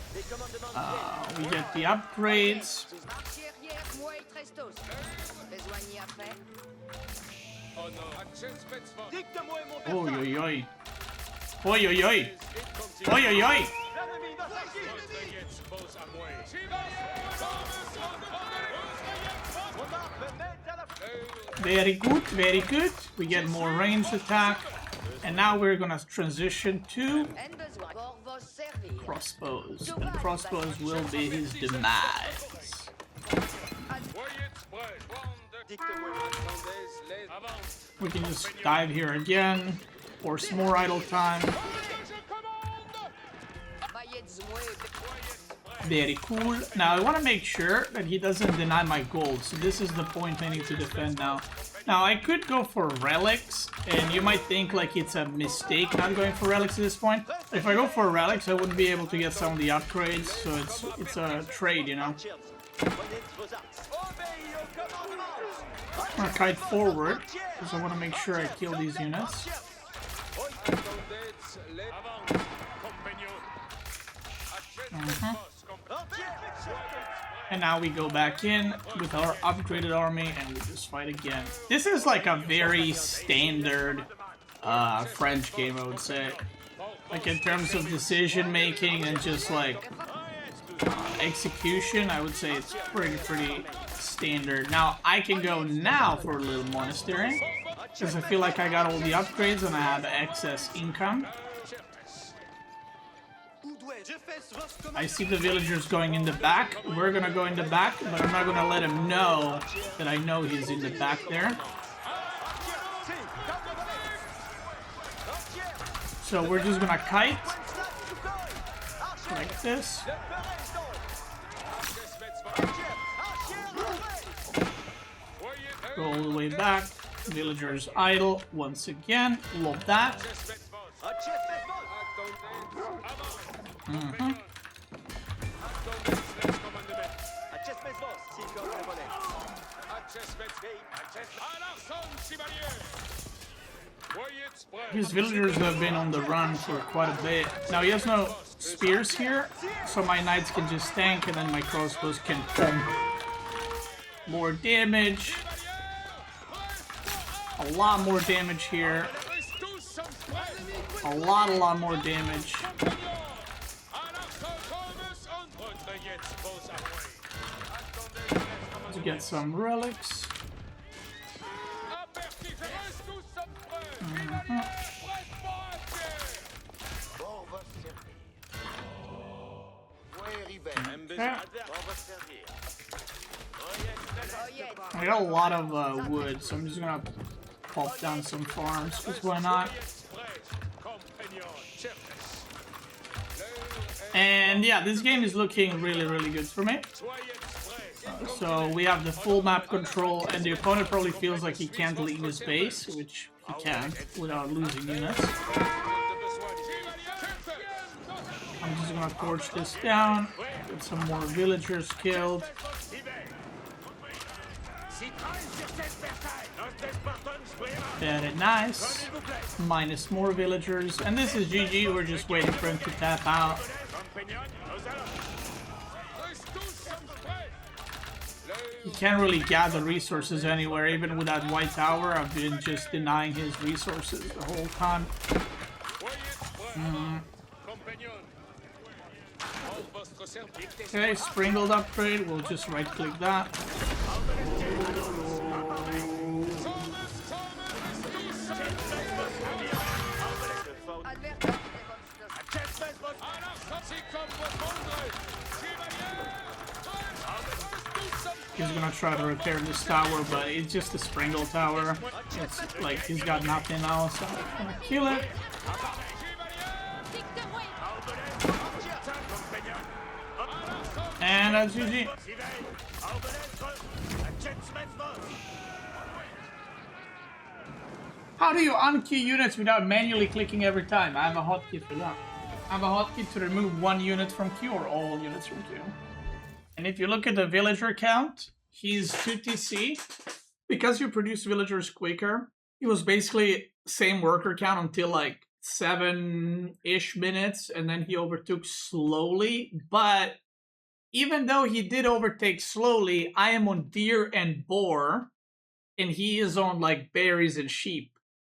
We get the upgrades. Oi, oi, oi. Oi, oi, oi. Oi, oi, oi. Very good, very good. We get more ranged attack. And now we're gonna transition to En besoin. Pour vos servir. crossbows. And crossbows will be his demise. We can just dive here again. Force more idle time. Very cool. Now I want to make sure that he doesn't deny my gold. So this is the point I need to defend now. Now I could go for relics, and you might think like it's a mistake not going for relics at this point. If I go for relics, I wouldn't be able to get some of the upgrades, so it's a trade, you know. I'm gonna kite forward because I want to make sure I kill these units. And now we go back in with our upgraded army and we just fight again. This is like a very standard French game, I would say. Like in terms of decision making and just like execution, I would say it's pretty standard. Now I can go now for a little monastery because I feel like I got all the upgrades and I have excess income. I see the villagers going in the back. We're gonna go in the back, but I'm not gonna let him know that I know he's in the back there. So we're just gonna kite like this. Go all the way back. Villagers idle once again. Love that. His villagers have been on the run for quite a bit. Now he has no spears here, so my knights can just tank and then my crossbows can pump more damage. A lot more damage here. A lot more damage. To get some relics. Okay. I got a lot of wood, so I'm just gonna pop down some farms, because why not? And yeah, this game is looking really good for me. So we have the full map control, and the opponent probably feels like he can't leave his base, which he can without losing units. I'm just gonna torch this down, get some more villagers killed. Very nice. Minus more villagers. And this is GG, we're just waiting for him to tap out. He can't really gather resources anywhere, even with that white tower. I've been just denying his resources the whole time. Okay, sprinkled upgrade, we'll just right click that. He's gonna try to repair this tower, but it's just a springle tower. It's like he's got nothing else, so I'm gonna kill it. And that's GG. How do you unkey units without manually clicking every time? I have a hotkey for that. I have a hotkey to remove one unit from queue or all units from queue. And if you look at the villager count, he's 2TC. Because you produce villagers quicker, he was basically same worker count until like 7-ish minutes, and then he overtook slowly. But even though he did overtake slowly, I am on deer and boar, and he is on like berries and sheep.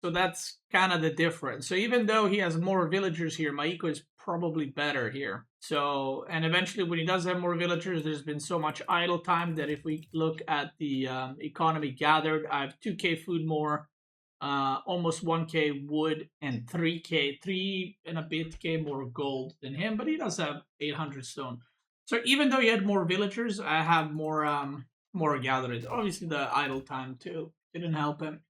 So that's kind of the difference. So even though he has more villagers here, my eco is probably better here. So, and eventually when he does have more villagers, there's been so much idle time that if we look at the economy gathered, I have 2k food more almost 1k wood and 3k, 3 and a bit k more gold than him, but he does have 800 stone. So even though he had more villagers, I have more gatherers. Obviously the idle time too didn't help him.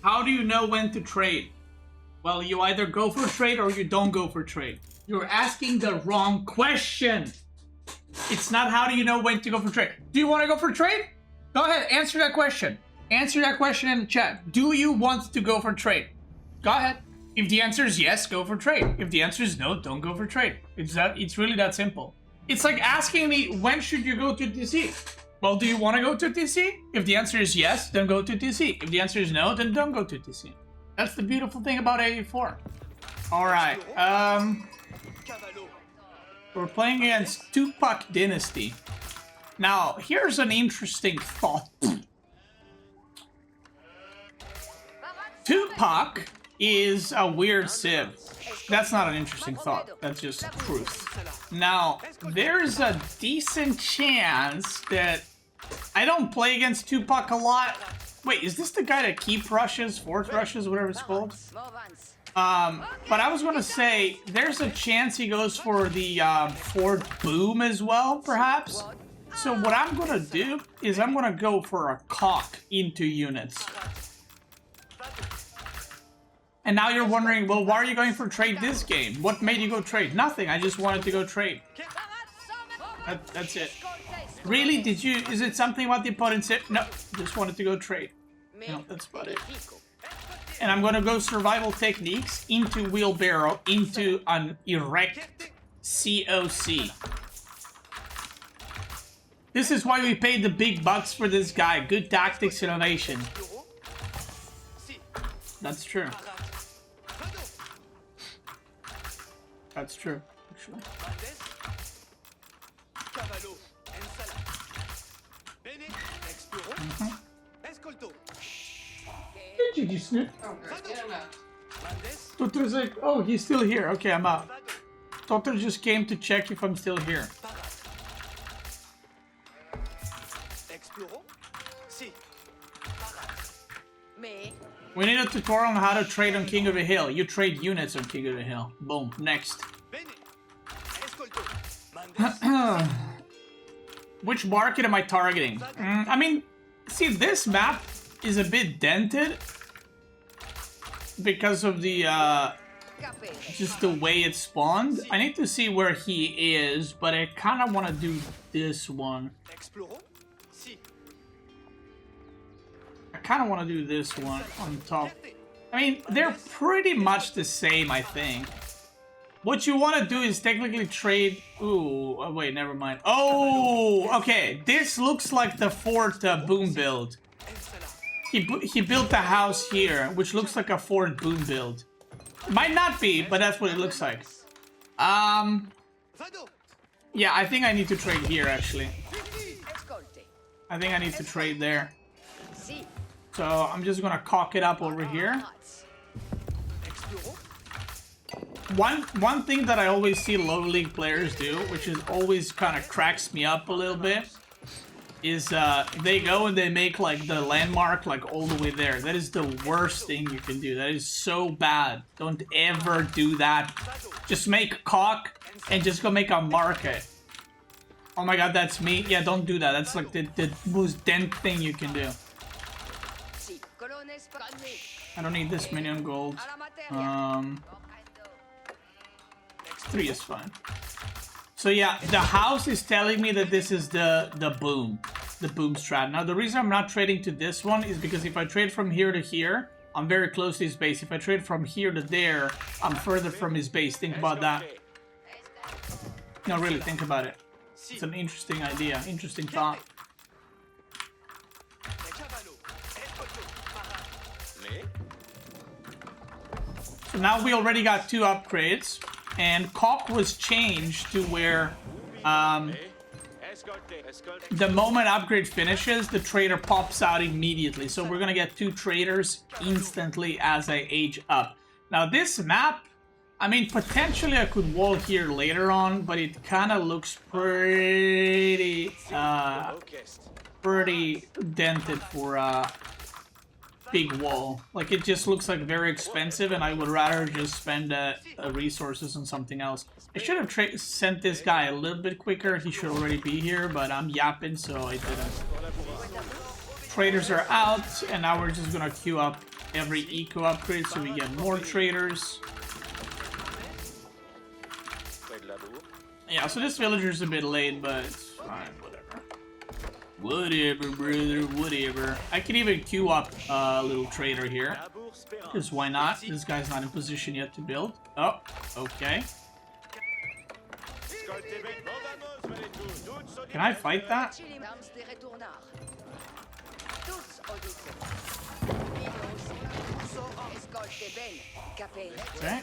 How do you know when to trade? Well, you either go for trade or you don't go for trade. You're asking the wrong question. It's not how do you know when to go for trade. Do you want to go for trade? Go ahead, answer that question. Answer that question in the chat. Do you want to go for trade? Go ahead. If the answer is yes, go for trade. If the answer is no, don't go for trade. It's really that simple. It's like asking me, when should you go to TC? Well, do you want to go to TC? If the answer is yes, then go to TC. If the answer is no, then don't go to TC. That's the beautiful thing about AOE4. Alright, we're playing against Tughlaq Dynasty. Now, here's an interesting thought. Tughlaq is a weird civ. That's not an interesting thought. That's just truth. Now, there's a decent chance that I don't play against Tughlaq a lot. Wait, is this the guy that keep rushes, fort rushes, whatever it's called? But I was gonna say, there's a chance he goes for the fort boom as well, perhaps. So what I'm gonna do is I'm gonna go for a cock into units. And now you're wondering, well, why are you going for trade this game? What made you go trade? Nothing, I just wanted to go trade. That's it. Really? Did you, is it something about the opponent's hip? No, just wanted to go trade. No, that's about it. And I'm gonna go survival techniques into wheelbarrow, into an erect COC. This is why we paid the big bucks for this guy. Good tactics innovation. That's true. That's true, actually. Did you snip? Totter's like, oh, he's still here. Okay, I'm out. Totter just came to check if I'm still here. We need a tutorial on how to trade on King of the Hill. You trade units on King of the Hill. Boom. Next. Which market am I targeting? I mean, see, this map is a bit dented because of the just the way it spawned. I need to see where he is, but I kind of want to do this one. I kind of want to do this one on top. I mean, they're pretty much the same, I think. What you want to do is technically trade... Ooh, oh, wait, never mind. Oh, okay. This looks like the fort boom build. He built a house here, which looks like a fort boom build. Might not be, but that's what it looks like. Yeah, I think I need to trade here, actually. I think I need to trade there. So I'm just gonna cock it up over here. One thing that I always see low league players do, which is always kind of cracks me up a little bit, is they go and they make like the landmark like all the way there. That is the worst thing you can do. That is so bad. Don't ever do that. Just make a cock and just go make a market. Oh my god, that's me. Yeah, don't do that. That's like the most dent thing you can do. I don't need this minion gold. 3 is fine. So yeah, the house is telling me that this is the boom strat. Now the reason I'm not trading to this one is because if I trade from here to here, I'm very close to his base. If I trade from here to there, I'm further from his base. Think about that. No, really, think about it. It's an interesting idea, interesting thought. So now we already got 2 upgrades, and cock was changed to where the moment upgrade finishes, the trader pops out immediately. So we're gonna get 2 traders instantly as I age up. Now this map, I mean, potentially I could wall here later on, but it kind of looks pretty dented for big wall. Like, it just looks like very expensive, and I would rather just spend resources on something else. I should have sent this guy a little bit quicker. He should already be here, but I'm yapping, so I didn't. Traders are out, and now we're just gonna queue up every eco upgrade so we get more traders. Yeah, so this villager's a bit late, but it's fine, whatever. Whatever, brother, whatever. I can even queue up a little trader here. Because why not? This guy's not in position yet to build. Oh, okay. Can I fight that? Okay.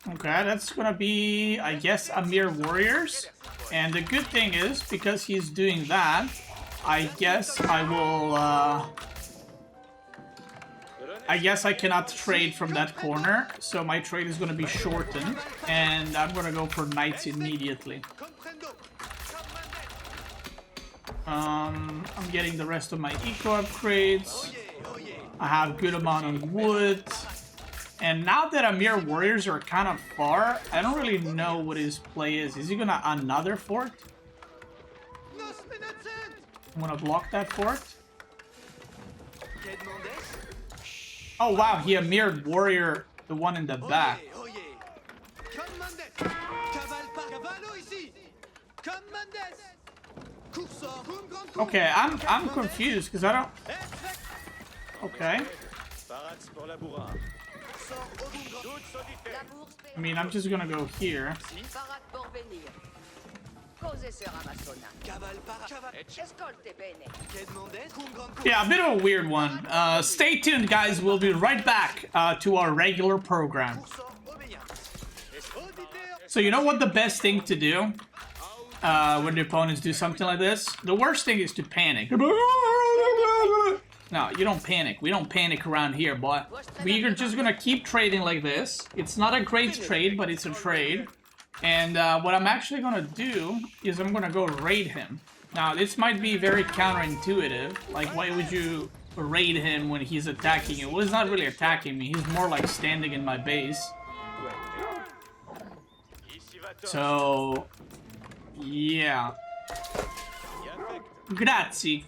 Okay, that's gonna be, I guess, Amir Warriors. And the good thing is, because he's doing that, I guess I will, I guess I cannot trade from that corner, so my trade is gonna be shortened, and I'm gonna go for knights immediately. I'm getting the rest of my eco upgrades. I have good amount of wood. And now that Amir Warriors are kind of far, I don't really know what his play is. Is he gonna another fort? I'm gonna block that fort. Oh wow, he Amir Warrior, the one in the back. Okay, I'm confused because I don't. Okay. I mean, I'm just gonna go here. Yeah, a bit of a weird one. Stay tuned, guys. We'll be right back to our regular program. So you know what the best thing to do when the opponents do something like this? The worst thing is to panic. No, you don't panic. We don't panic around here, boy. We're just gonna keep trading like this. It's not a great trade, but it's a trade. And what I'm actually gonna do is I'm gonna go raid him. Now, this might be very counterintuitive. Like, why would you raid him when he's attacking you? Well, he's not really attacking me. He's more like standing in my base. So, yeah. Grazie.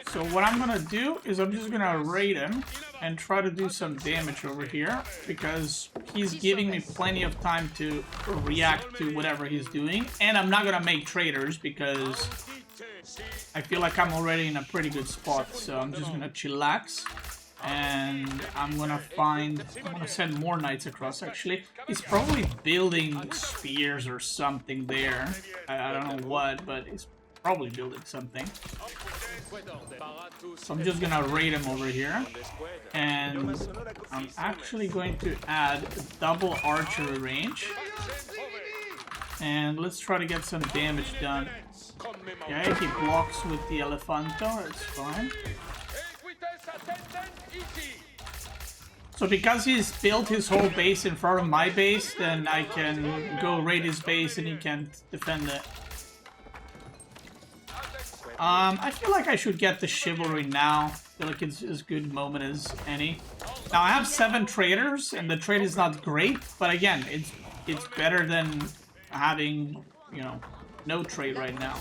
So what I'm gonna do is I'm just gonna raid him and try to do some damage over here because he's giving me plenty of time to react to whatever he's doing, and I'm not gonna make traders because I feel like I'm already in a pretty good spot. So I'm just gonna chillax and I'm gonna send more knights across. Actually, he's probably building spears or something there. I don't know what, but he's probably building something. So I'm just gonna raid him over here, and I'm actually going to add double archery range, and let's try to get some damage done. Okay, he blocks with the Elefanto, that's fine. So because he's built his whole base in front of my base, then I can go raid his base and he can't defend it. I feel like I should get the chivalry now. I feel like it's as good a moment as any. Now I have 7 traders, and the trade is not great, but again, it's better than having, you know, no trade right now.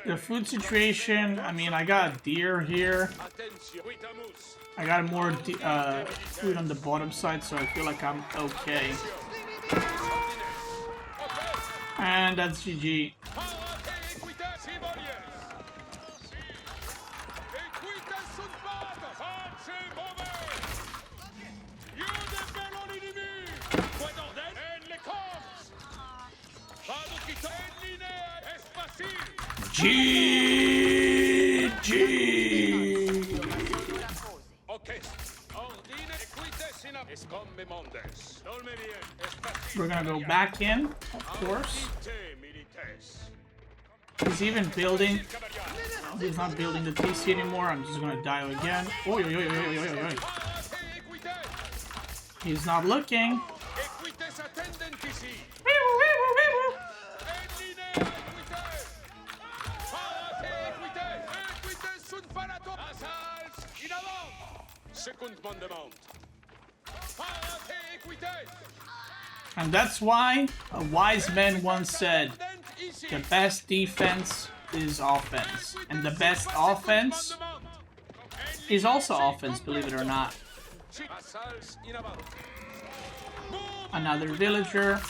The food situation, I mean, I got deer here. I got more food on the bottom side, so I feel like I'm okay. And that's GG. GG. We're gonna go back in, of course. he's even building. No, he's not building the TC anymore. I'm just gonna dive again. Oi, oi, oi, oi, oi, oi, oi. He's not looking. And that's why a wise man once said, the best defense is offense. And the best offense is also offense, believe it or not. Another villager.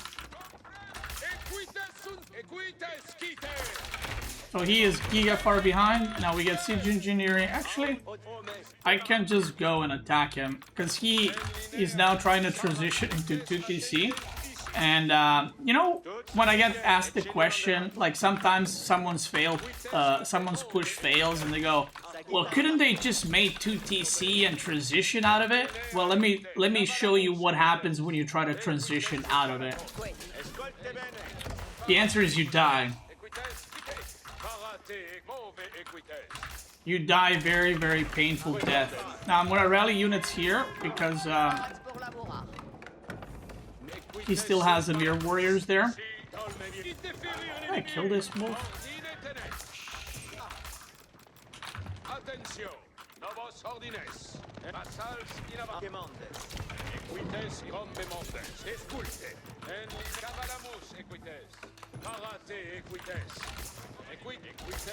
So he is giga far behind. Now we get siege engineering. Actually, I can just go and attack him because he is now trying to transition into 2TC. And you know, when I get asked the question, like sometimes someone's push fails, and they go, "Well, couldn't they just make 2TC and transition out of it?" Well, let me show you what happens when you try to transition out of it. The answer is you die. You die very, very painful death. Now I'm gonna rally units here because he still has the mere warriors there. Can I kill this wolf?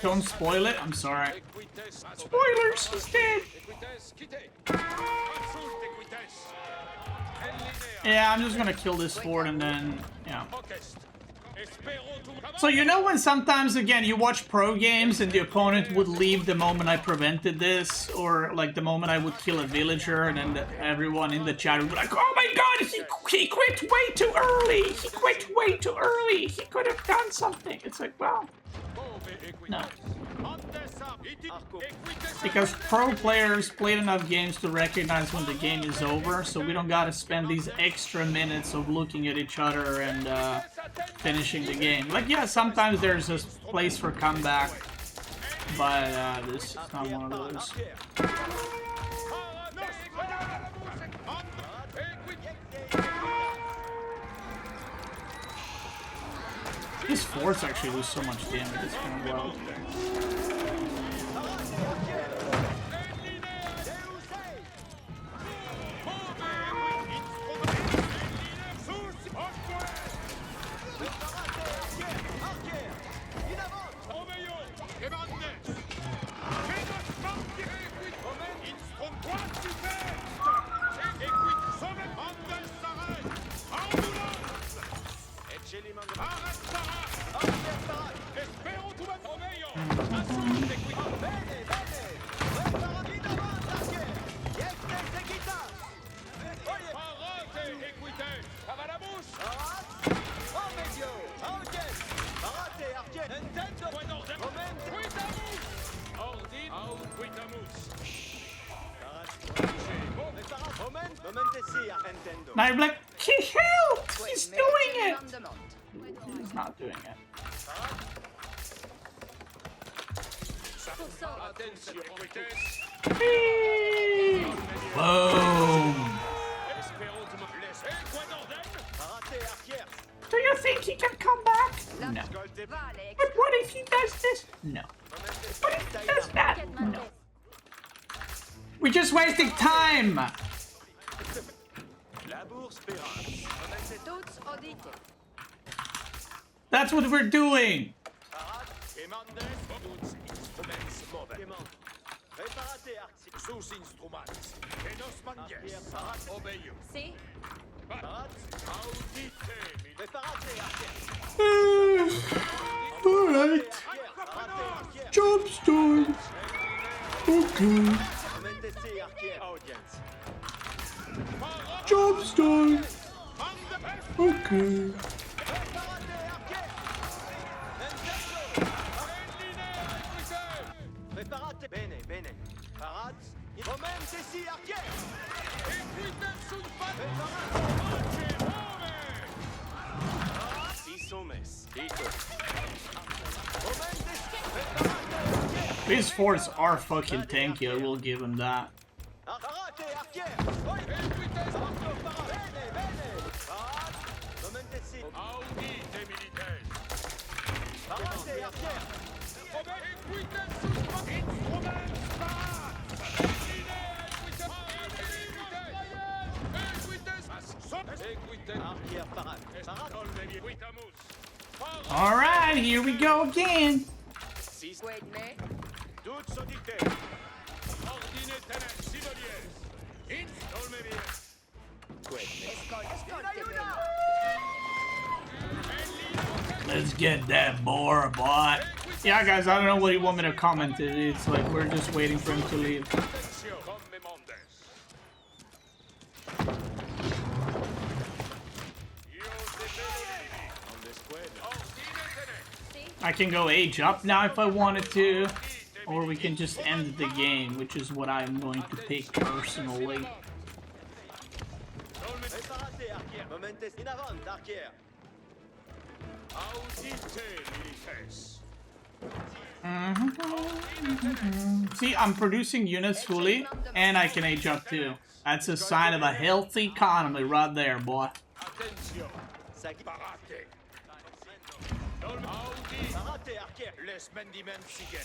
Don't spoil it, I'm sorry. Spoilers, he's dead! Yeah, I'm just gonna kill this fort and then, yeah. So you know when sometimes, again, you watch pro games and the opponent would leave the moment I prevented this, or like the moment I would kill a villager, and then everyone in the chat would be like, "Oh my god, he quit way too early! He quit way too early! He could have done something!" It's like, well, no. Because pro players played enough games to recognize when the game is over, so we don't gotta spend these extra minutes of looking at each other and finishing the game. Like, yeah, sometimes there's a place for comeback, but this is not one of those. These forts actually do so much damage, it's kind of wild. Now you're like, he helped! He's doing it! He's not doing it. Boom! Do you think he can come back? No. But what if he does this? No. What if he does that? No. We're just wasting time! That's what we're doing! Alright. Job's done. Okay. Job's done. Okay. Bene, bene. Parat. Momente si archier. Si somes. Dito. Momente si These forts are fucking tanky, I will give him that. Parate, arquère. Oui. Parto, parate. Bene, bene. Parate. Momente si. Audite militaires. Parate, arquère. Arquère, parate. Parate. Alright, here we go again. Toutes sodité. Ordine tenet civiliers. Installe bien. Let's get that boar, bot. Yeah, guys, I don't know what you want me to comment. It's like we're just waiting for him to leave. Attention. Come Mondes. Io te vedo on this squad. Ordine tenet. I can go age up now if I wanted to, or we can just end the game, which is what I'm going to pick personally. Parate, arquère. Momente in avant, arquère. Audite militaires. See, I'm producing units fully, and I can age up too. That's a sign of a healthy economy right there, boy. Attention. Sagi. Parate. Audite. Parate, arquère. Les mendimen siguen.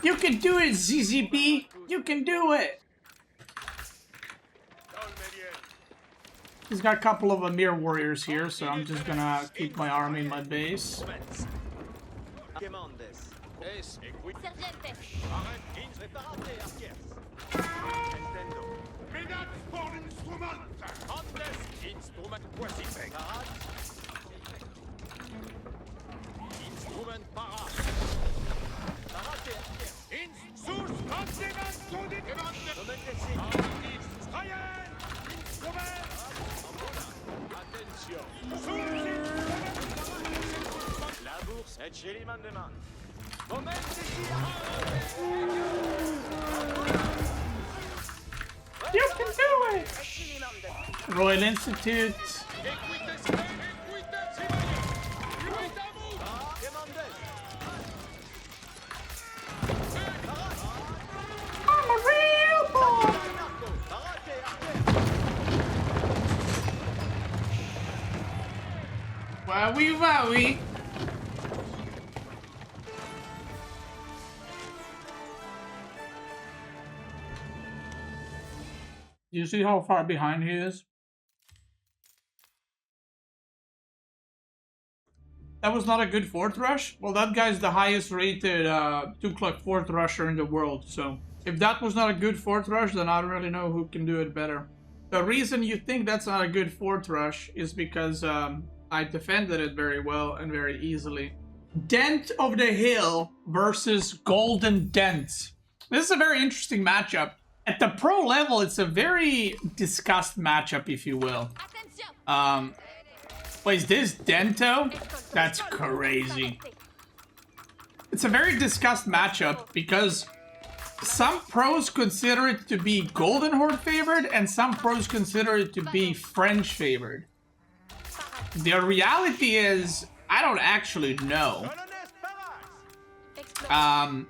You can do it, ZZB. You can do it. He's got a couple of Amir warriors here, so I'm just gonna keep my army in my base. Mondes. Es equip. Preparate, arquère. Nintendo. Medat por instrument. Andes instrument quasipec. Parate. Instrument para. Parate, arquère. In sus continent sodit. Momente si. Audit Strayen. Instrument. Attention. La bourse est chez les mandemans. Momente si. You can do it! Royal Institute. I'm a real boy! Wowie wowie. You see how far behind he is? That was not a good fourth rush? Well, that guy's the highest rated Tughlaq fourth rusher in the world, so if that was not a good fourth rush, then I don't really know who can do it better. The reason you think that's not a good fourth rush is because I defended it very well and very easily. Dent of the Hill versus Golden Dent. This is a very interesting matchup. At the pro level, it's a very discussed matchup, if you will. Wait, is this Dento? That's crazy. It's a very discussed matchup because some pros consider it to be Golden Horde favored and some pros consider it to be French favored. The reality is, I don't actually know. I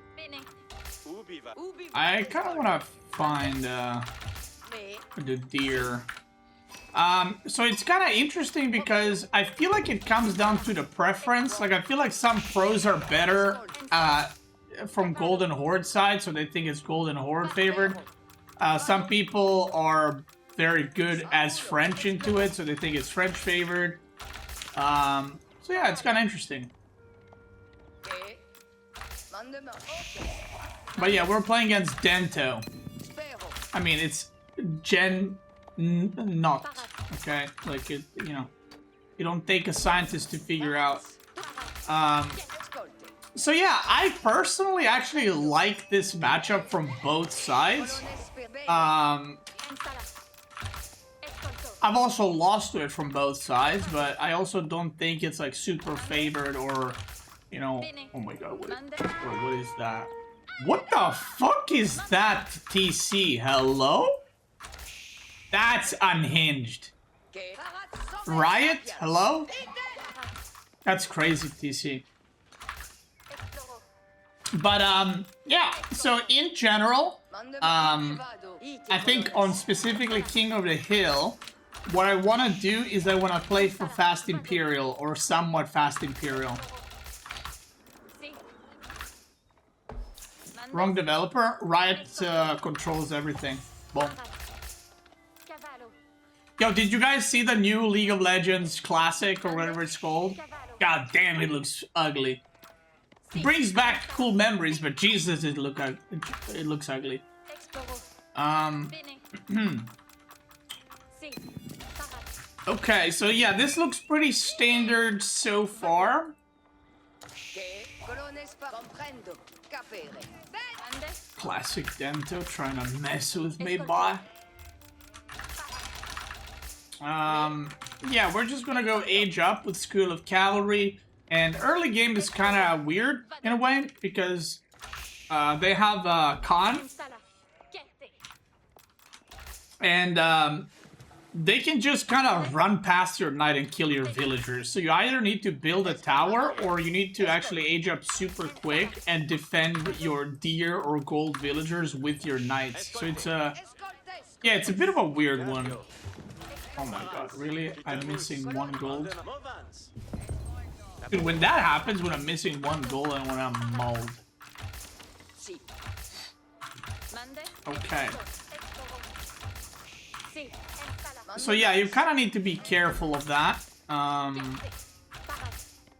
kind of want to find the deer. So it's kind of interesting because I feel like it comes down to the preference. Like, I feel like some pros are better from Golden Horde side, so they think it's Golden Horde favored. Some people are very good as French into it, so they think it's French favored. So yeah, it's kind of interesting. But yeah, we're playing against Dento. I mean, it's not, okay? Like, it, you know, you don't take a scientist to figure out. So yeah, I personally actually like this matchup from both sides. I've also lost to it from both sides, but I also don't think it's like super favored or, you know, oh my god, what is that? What the fuck is that, TC? Hello? That's unhinged. Riot? Hello? That's crazy, TC. But yeah. So in general, I think on specifically King of the Hill, what I want to do is I want to play for Fast Imperial or somewhat Fast Imperial. Wrong developer. Riot controls everything. Boom. Yo, did you guys see the new League of Legends Classic or whatever it's called? God damn, it looks ugly. It brings back cool memories, but Jesus, it looks ugly. Okay, so yeah, this looks pretty standard so far. Classic Dento trying to mess with me, boy. Yeah, we're just gonna go age up with School of Cavalry. And early game is kind of weird in a way because they have Khan. And they can just kind of run past your knight and kill your villagers. So you either need to build a tower or you need to actually age up super quick and defend your deer or gold villagers with your knights. So it's a... yeah, it's a bit of a weird one. Oh my god, really? I'm missing 1 gold? Dude, when that happens, when I'm missing 1 gold and when I'm mauled. Okay. So yeah, you kind of need to be careful of that.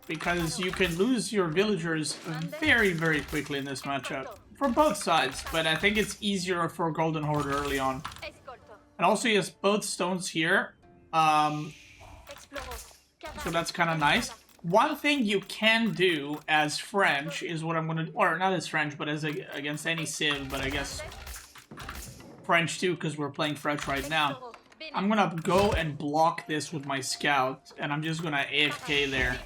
Because you can lose your villagers very, very quickly in this matchup. For both sides, but I think it's easier for Golden Horde early on. And also he has both stones here. So that's kind of nice. One thing you can do as French is what I'm gonna, or not as French, but as against any Civ, but I guess French too, because we're playing French right now. I'm gonna go and block this with my scout, and I'm just gonna AFK there.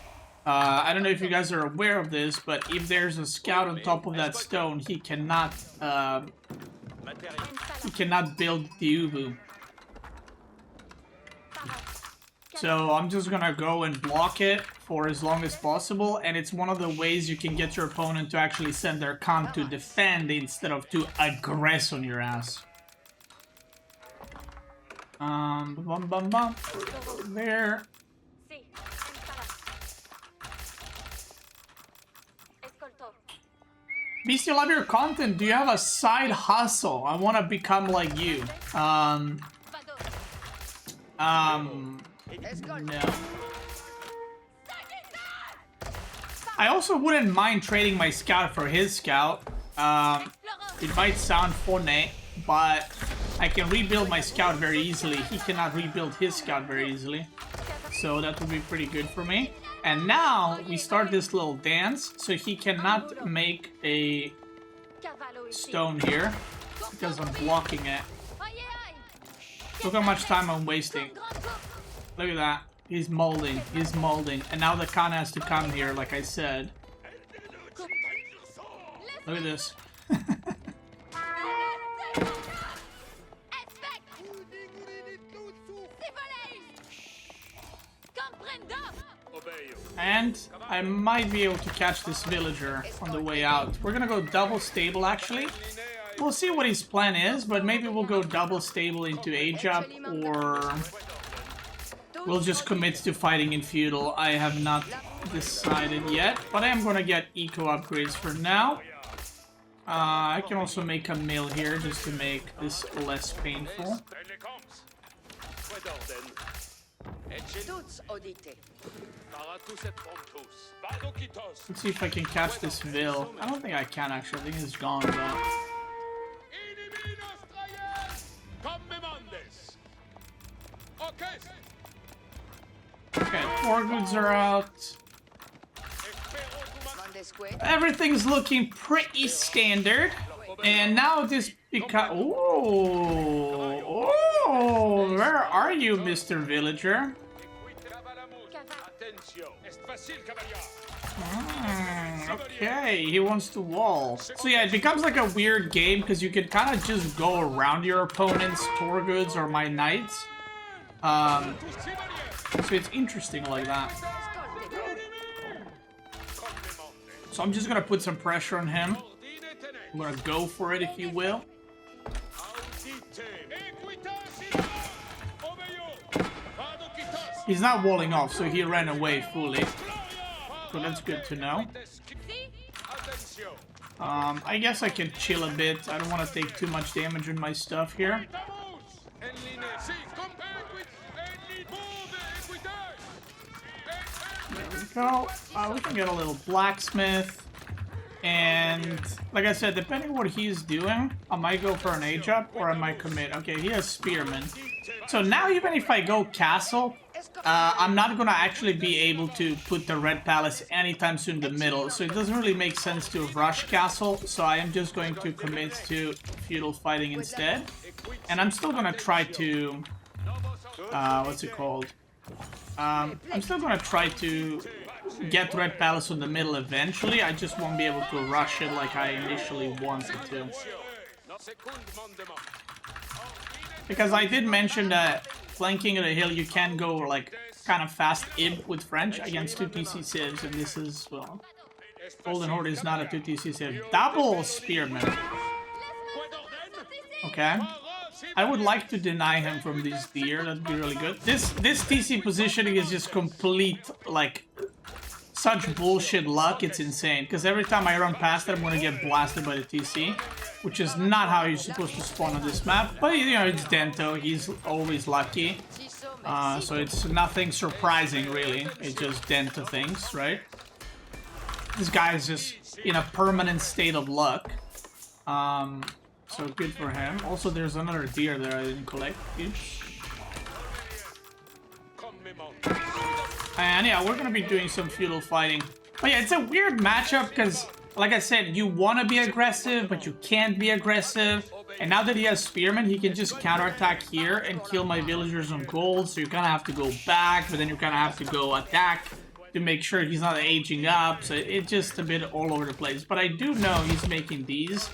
I don't know if you guys are aware of this, but if there's a scout on top of that stone, he cannot build the Ovoo. So I'm just gonna go and block it for as long as possible, and it's one of the ways you can get your opponent to actually send their Khan to defend instead of to aggress on your ass. There. Beasty, I love your content. Do you have a side hustle? I want to become like you. No. I also wouldn't mind trading my scout for his scout. It might sound funny, but I can rebuild my scout very easily. He cannot rebuild his scout very easily. So that would be pretty good for me. And now we start this little dance. So he cannot make a stone here because I'm blocking it. Look how much time I'm wasting. Look at that. He's molding. He's molding. And now the Khan has to come here, like I said. Look at this. And I might be able to catch this villager on the way out. We're gonna go double stable, actually. We'll see what his plan is, but maybe we'll go double stable into age up, or we'll just commit to fighting in Feudal. I have not decided yet, but I am gonna get eco upgrades for now. I can also make a mill here just to make this less painful. Let's see if I can catch this Vil. I don't think I can, actually. I think it's gone, though. Okay, 4 goods are out. Everything's looking pretty standard. And now this becomes... Oh, where are you, Mr. Villager? Okay, he wants to wall. So yeah, it becomes like a weird game because you can kind of just go around your opponent's Torgoods or my knights. So it's interesting like that. So I'm just gonna put some pressure on him. Ordine tenere. I'm gonna go for it, if you will. Audite. Equitasio. Ovoo. Vado quitas. He's not walling off, so he ran away fully. So that's good to know. Attention. I guess I can chill a bit. I don't want to take too much damage on my stuff here. En linea. Si, compare. En move. Equitas. There we go. We can get a little blacksmith. And like I said, depending on what he's doing, I might go for an age up or I might commit. Okay, he has spearmen. So now even if I go castle, I'm not gonna actually be able to put the red palace anytime soon in the middle. So it doesn't really make sense to rush castle. So I am just going to commit to feudal fighting instead. And I'm still gonna try to, what's it called? I'm still gonna try to get red palace in the middle eventually. I just won't be able to rush it like I initially wanted to. Because I did mention that flanking the hill, you can go like kind of fast imp with French against 2 TC civs, and this is, well, Golden Horde is not a 2 TC civ. Double spearman. Okay. I would like to deny him from these deer. That'd be really good. This TC positioning is just complete, like, such bullshit luck. It's insane. Because every time I run past it, I'm gonna get blasted by the TC, which is not how you're supposed to spawn on this map. But you know, it's Dento. He's always lucky. So it's nothing surprising, really. It's just Dento things, right? This guy is just in a permanent state of luck. So good for him. Also, there's another deer there I didn't collect. Oops. And yeah, we're gonna be doing some feudal fighting. But yeah, it's a weird matchup because, like I said, you want to be aggressive, but you can't be aggressive. And now that he has spearmen, he can just counterattack here and kill my villagers on gold. So you kind of have to go back, but then you kind of have to go attack to make sure he's not aging up. So it's just a bit all over the place. But I do know he's making these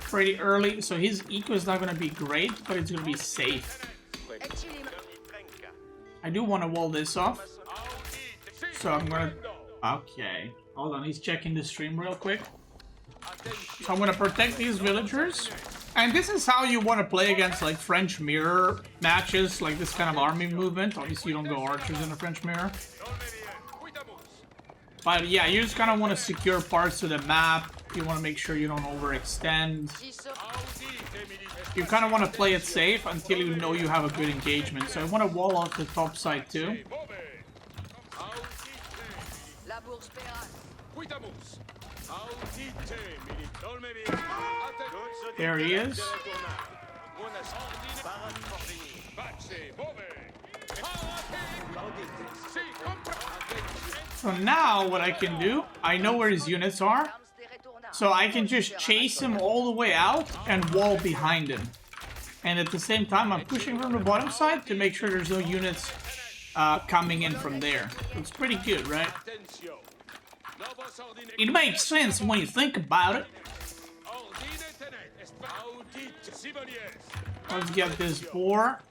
pretty early, so his eco is not going to be great, but it's going to be safe. I do want to wall this off, so I'm going to... Okay, hold on, he's checking the stream real quick. So I'm going to protect these villagers, and this is how you want to play against like French mirror matches, like this kind of army movement. Obviously you don't go archers in a French mirror. But yeah, you just kind of want to secure parts of the map. You want to make sure you don't overextend. You kind of want to play it safe until you know you have a good engagement. So I want to wall off the top side too. There he is. So now what I can do, I know where his units are. So I can just chase him all the way out and wall behind him. And at the same time, I'm pushing from the bottom side to make sure there's no units coming in from there. It's pretty good, right? It makes sense when you think about it. Let's get this boar.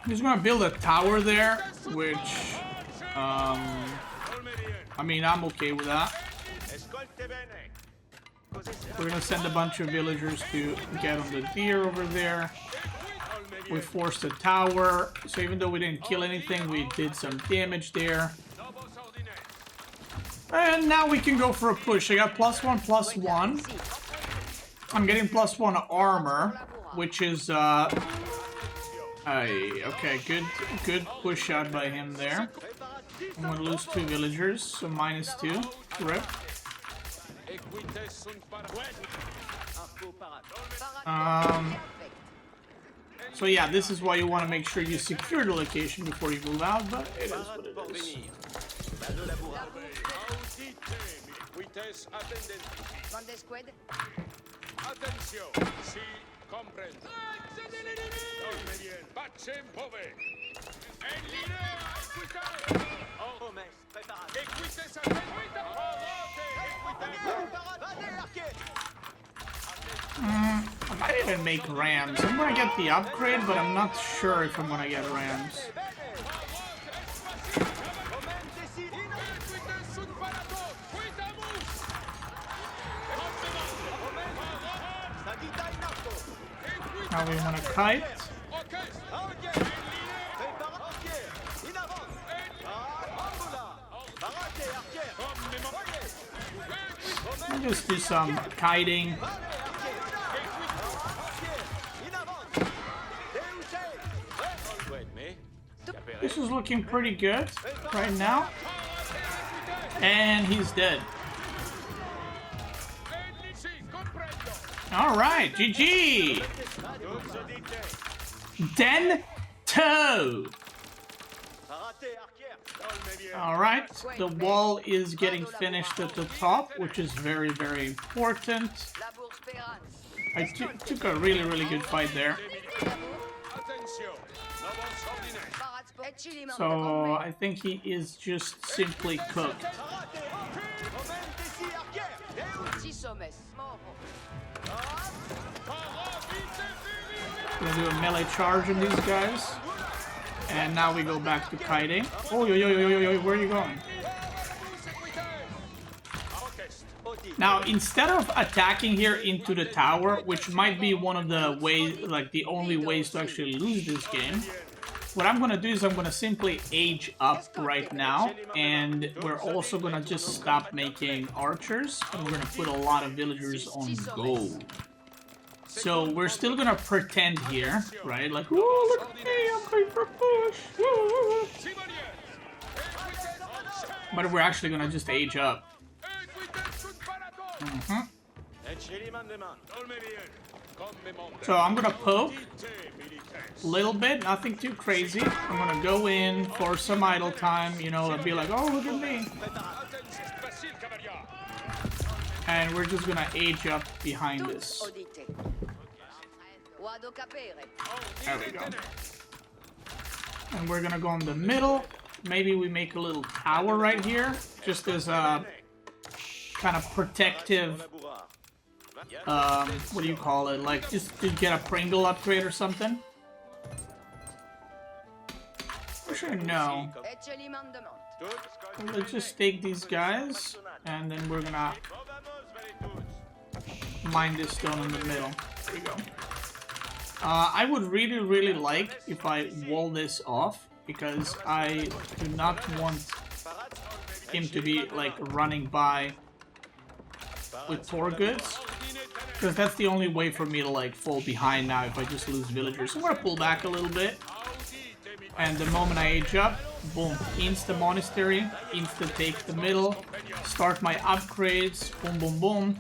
I'm just gonna build a tower there, which, I mean, I'm okay with that. We're gonna send a bunch of villagers to get on the deer over there. We forced a tower, so even though we didn't kill anything, we did some damage there. And now we can go for a push. I got +1/+1. I'm getting +1 armor, which is, okay, good push shot by him there. I'm gonna lose 2 villagers, so -2. Rip. So yeah, this is why you want to make sure you secure the location before you move out, but it is what it is. might even make rams. I'm gonna get the upgrade, but I'm not sure if I'm gonna get rams. Now we want to kite. I'll just do some kiting. This is looking pretty good right now. And he's dead. Alright, GG! Den toe! Alright, the wall is getting finished at the top, which is very, very important. I took a really, really good fight there. So I think he is just simply cooked. Gonna do a melee charge on these guys. And now we go back to kiting. Oh, yo, where are you going? Now, instead of attacking here into the tower, which might be one of the ways, like the only ways to actually lose this game, what I'm gonna do is I'm gonna simply age up right now, and we're also gonna just stop making archers, and we're gonna put a lot of villagers on gold. So we're still gonna pretend here, right? Like, oh, look at me, I'm going for a push. Woo. But we're actually gonna just age up. So I'm gonna poke a little bit, nothing too crazy. I'm gonna go in for some idle time, you know, and be like, oh, look at me. And we're just gonna age up behind this. There we go. And we're gonna go in the middle. Maybe we make a little tower right here, just as a kind of protective, what do you call it? Like, just to get a Pringle upgrade or something. Actually, no. Let's just take these guys, and then we're gonna mine this stone in the middle. There we go. I would really, really like if I wall this off, because I do not want him to be, like, running by with Tor goods, because that's the only way for me to, like, fall behind now if I just lose villagers. So I'm gonna pull back a little bit, and the moment I age up, boom, insta monastery, insta take the middle, start my upgrades, boom, boom, boom.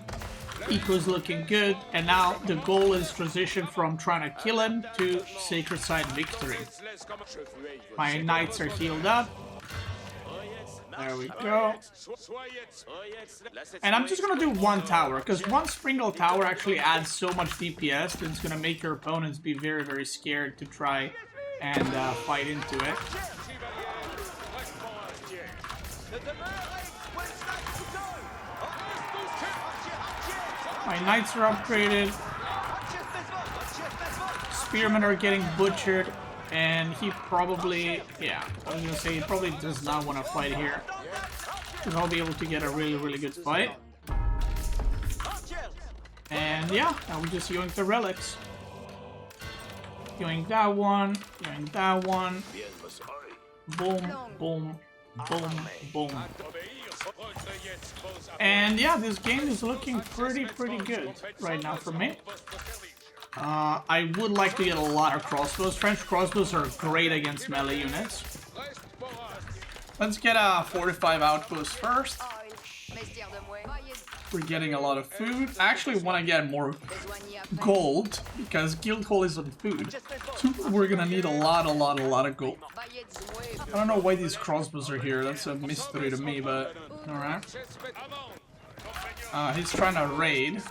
Eco's looking good, and now the goal is transition from trying to kill him to Sacred Side victory. My knights are healed up. There we go. And I'm just gonna do one tower, because one Springle tower actually adds so much DPS that it's gonna make your opponents be very, very scared to try and fight into it. My knights are upgraded. Spearmen are getting butchered. And he probably, yeah, I was gonna say he probably does not want to fight here. Because I'll be able to get a really, really good fight. And yeah, now we just yoink the relics. Yoink that one, yoink that one. Boom, boom, boom, boom. And yeah, this game is looking pretty good right now for me. I would like to get a lot of crossbows. French crossbows are great against melee units. Let's get a 45 outpost first. We're getting a lot of food. I actually want to get more gold because Guildhall is on food. So we're gonna need a lot of gold. I don't know why these crossbows are here. That's a mystery to me, but alright. He's trying to raid.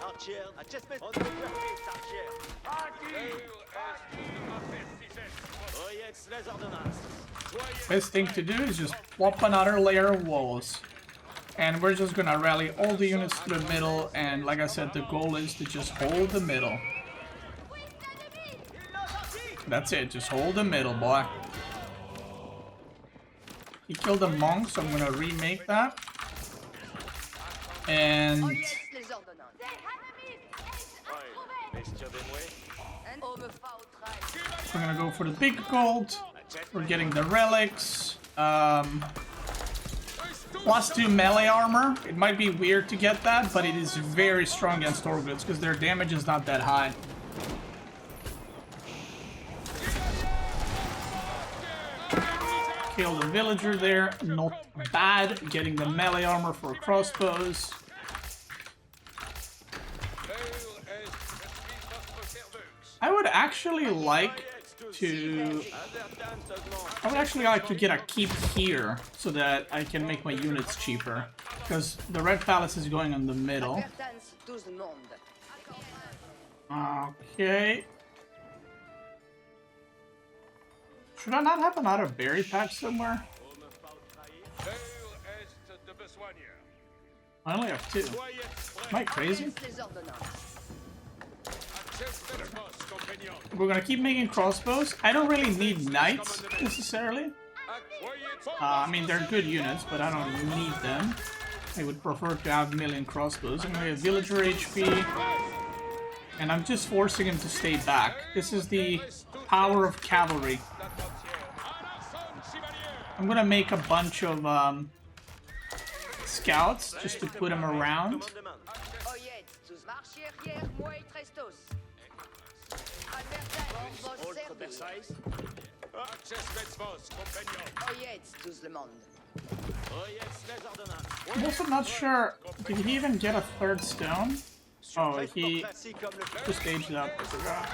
Best thing to do is just plop another layer of walls. And we're just gonna rally all the units to the middle, and like I said, the goal is to just hold the middle. That's it. Just hold the middle, boy. He killed a monk, so I'm gonna remake that. And Oh yes, les ordonnances. we're gonna go for the big gold. We're getting the relics. +2 melee armor. It might be weird to get that, but it is very strong against Torgoods because their damage is not that high. Kill the villager there. Not bad. Getting the melee armor for crossbows. I would actually like to get a keep here so that I can make my units cheaper, because the Red Palace is going in the middle. Okay. Should I not have another berry patch somewhere? I only have 2. Am I crazy? We're gonna keep making crossbows. I don't really need knights necessarily. I mean, they're good units, but I don't need them. I would prefer to have million crossbows. I'm gonna get villager HP, and I'm just forcing him to stay back. This is the power of cavalry. I'm gonna make a bunch of scouts just to put them around. I'm also not sure, did he even get a 3rd stone? Oh, he just aged up. I forgot.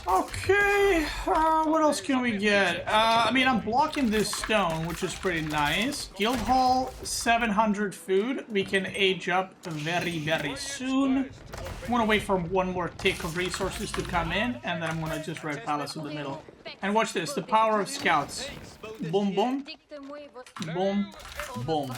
Okay, what else can we get? I mean, I'm blocking this stone, which is pretty nice. Guild Hall, 700 food. We can age up very, very soon. I'm gonna wait for one more tick of resources to come in, and then I'm gonna just Red Palace in the middle. And watch this, the power of scouts. Boom, boom. Boom, boom.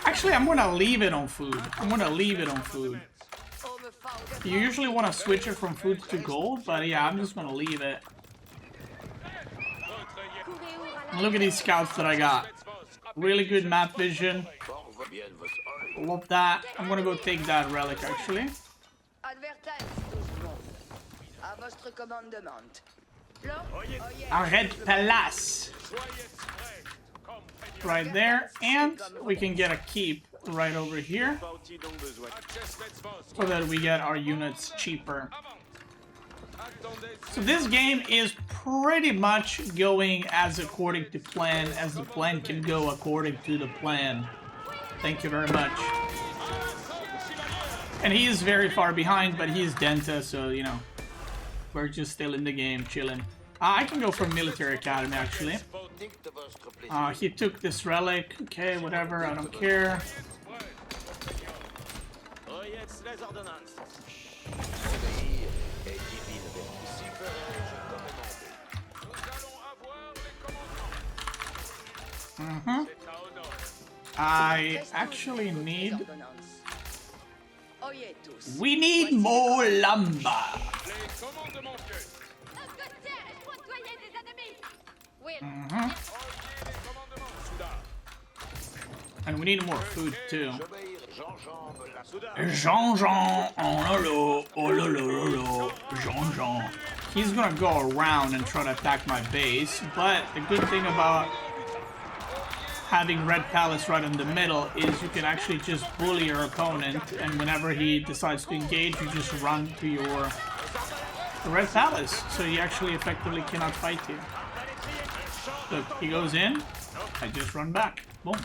Actually, I'm gonna leave it on food. I'm gonna leave it on food. You usually want to switch it from food to gold, but yeah, I'm just gonna leave it. And look at these scouts that I got. Really good map vision. Love that. I'm gonna go take that relic, actually. Our Red Palace. Right there, and we can get a keep right over here so that we get our units cheaper. So this game is pretty much going as according to plan, as the plan can go according to the plan. Thank you very much. And he is very far behind, but he's Denta, so you know, we're just still in the game, chilling. I can go for Military Academy, actually. He took this relic. Okay, whatever, I don't care. I actually need... We need more lumber. And we need more food too. Jean-Jean, oh lolo, Jean-Jean. He's gonna go around and try to attack my base, but the good thing about having Red Palace right in the middle is you can actually just bully your opponent, and whenever he decides to engage, you just run to your Red Palace, so he actually effectively cannot fight you. Look, he goes in, I just run back. Boom.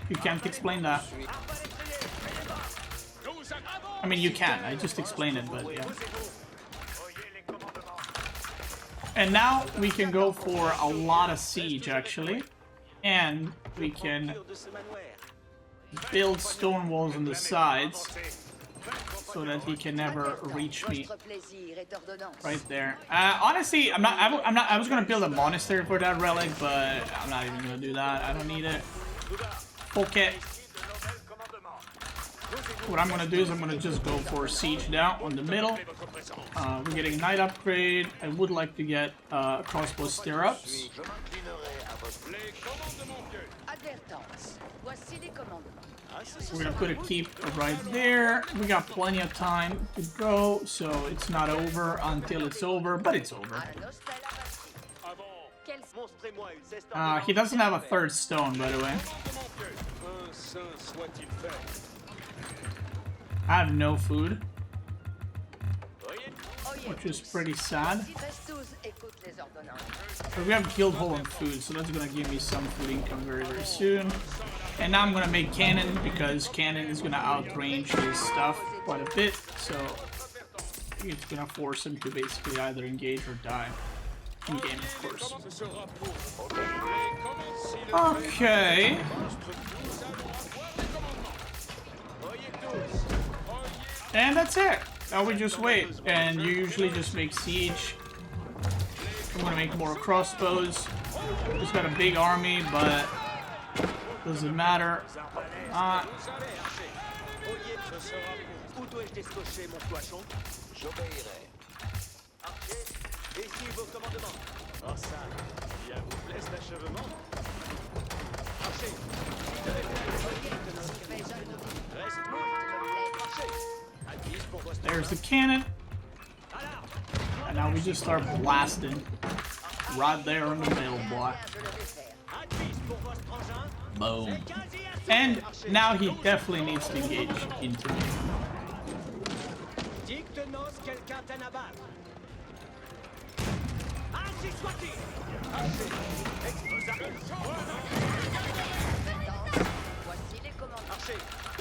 You can't explain that. I mean, you can. I just explained it, but yeah. And now we can go for a lot of siege, actually. And we can build stone walls on the sides so that he can never reach me. Right there. Honestly, I was gonna build a monastery for that relic, but I'm not even gonna do that. I don't need it. Okay. What I'm gonna do is I'm gonna just go for siege down on the middle. We're getting knight upgrade. I would like to get crossbow stirrups. We're gonna put a keep right there. We got plenty of time to go, so it's not over until it's over, but it's over. He doesn't have a third stone, by the way. I have no food, which is pretty sad. But we have guild hall and food, so that's gonna give me some food income very, very soon. And now I'm gonna make cannon, because cannon is gonna outrange his stuff quite a bit, so it's gonna force him to basically either engage or die. In game, of course. Okay. And that's it. Now we just wait. And you usually just make siege. I'm gonna make more crossbows. Just got a big army, but doesn't matter. There's the cannon. And now we just start blasting. Right there in the middle, boy. Boom. And now he definitely needs to engage into me.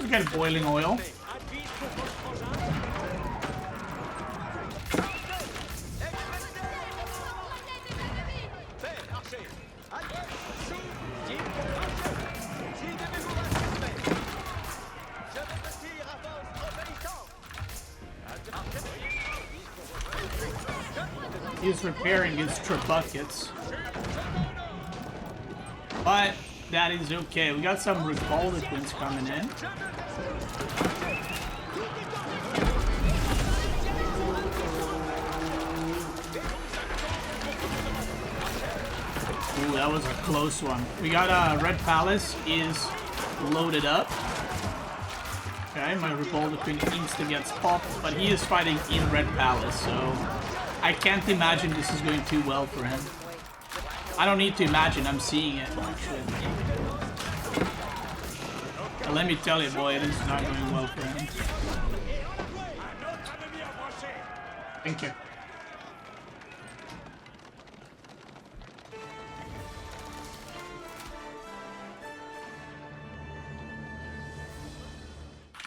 We got boiling oil. He's repairing his buckets. But that is okay. We got some Republicans coming in. Ooh, that was a close one. We got Red Palace is loaded up. Okay, my Republican insta gets popped, but he is fighting in Red Palace, so I can't imagine this is going too well for him. I don't need to imagine, I'm seeing it, actually. But let me tell you, boy, it is not going well for him. Thank you.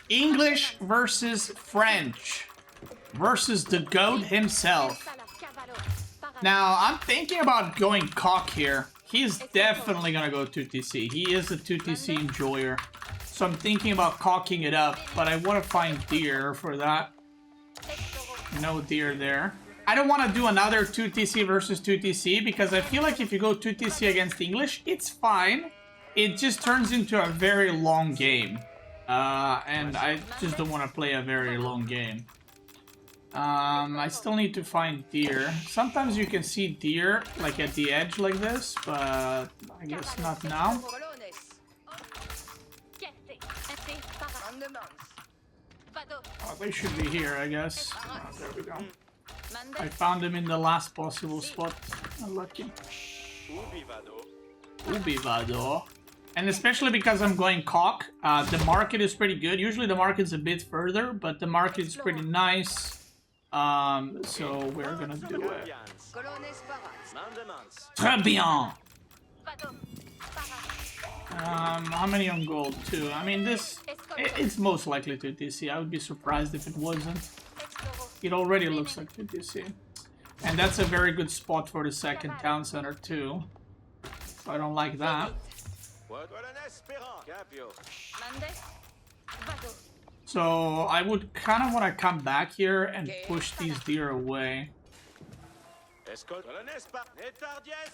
English versus French versus the GOAT himself. Now, I'm thinking about going cock here. He's definitely gonna go 2TC. He is a 2TC enjoyer. So I'm thinking about cocking it up, but I want to find deer for that. No deer there. I don't want to do another 2TC versus 2TC because I feel like if you go 2TC against English, it's fine. It just turns into a very long game. And I just don't want to play a very long game. I still need to find deer. Sometimes you can see deer like at the edge like this, but I guess not now. Oh, they should be here, I guess. Oh, there we go. I found them in the last possible spot. Unlucky. Ubivado. And especially because I'm going cock, the market is pretty good. Usually the market's a bit further, but the market is pretty nice. So we're gonna do it. Très bien! How many on gold? 2. I mean, it's most likely 2TC. I would be surprised if it wasn't. It already looks like 2TC. And that's a very good spot for the second town center too. So I don't like that. So I would kind of want to come back here and push these deer away.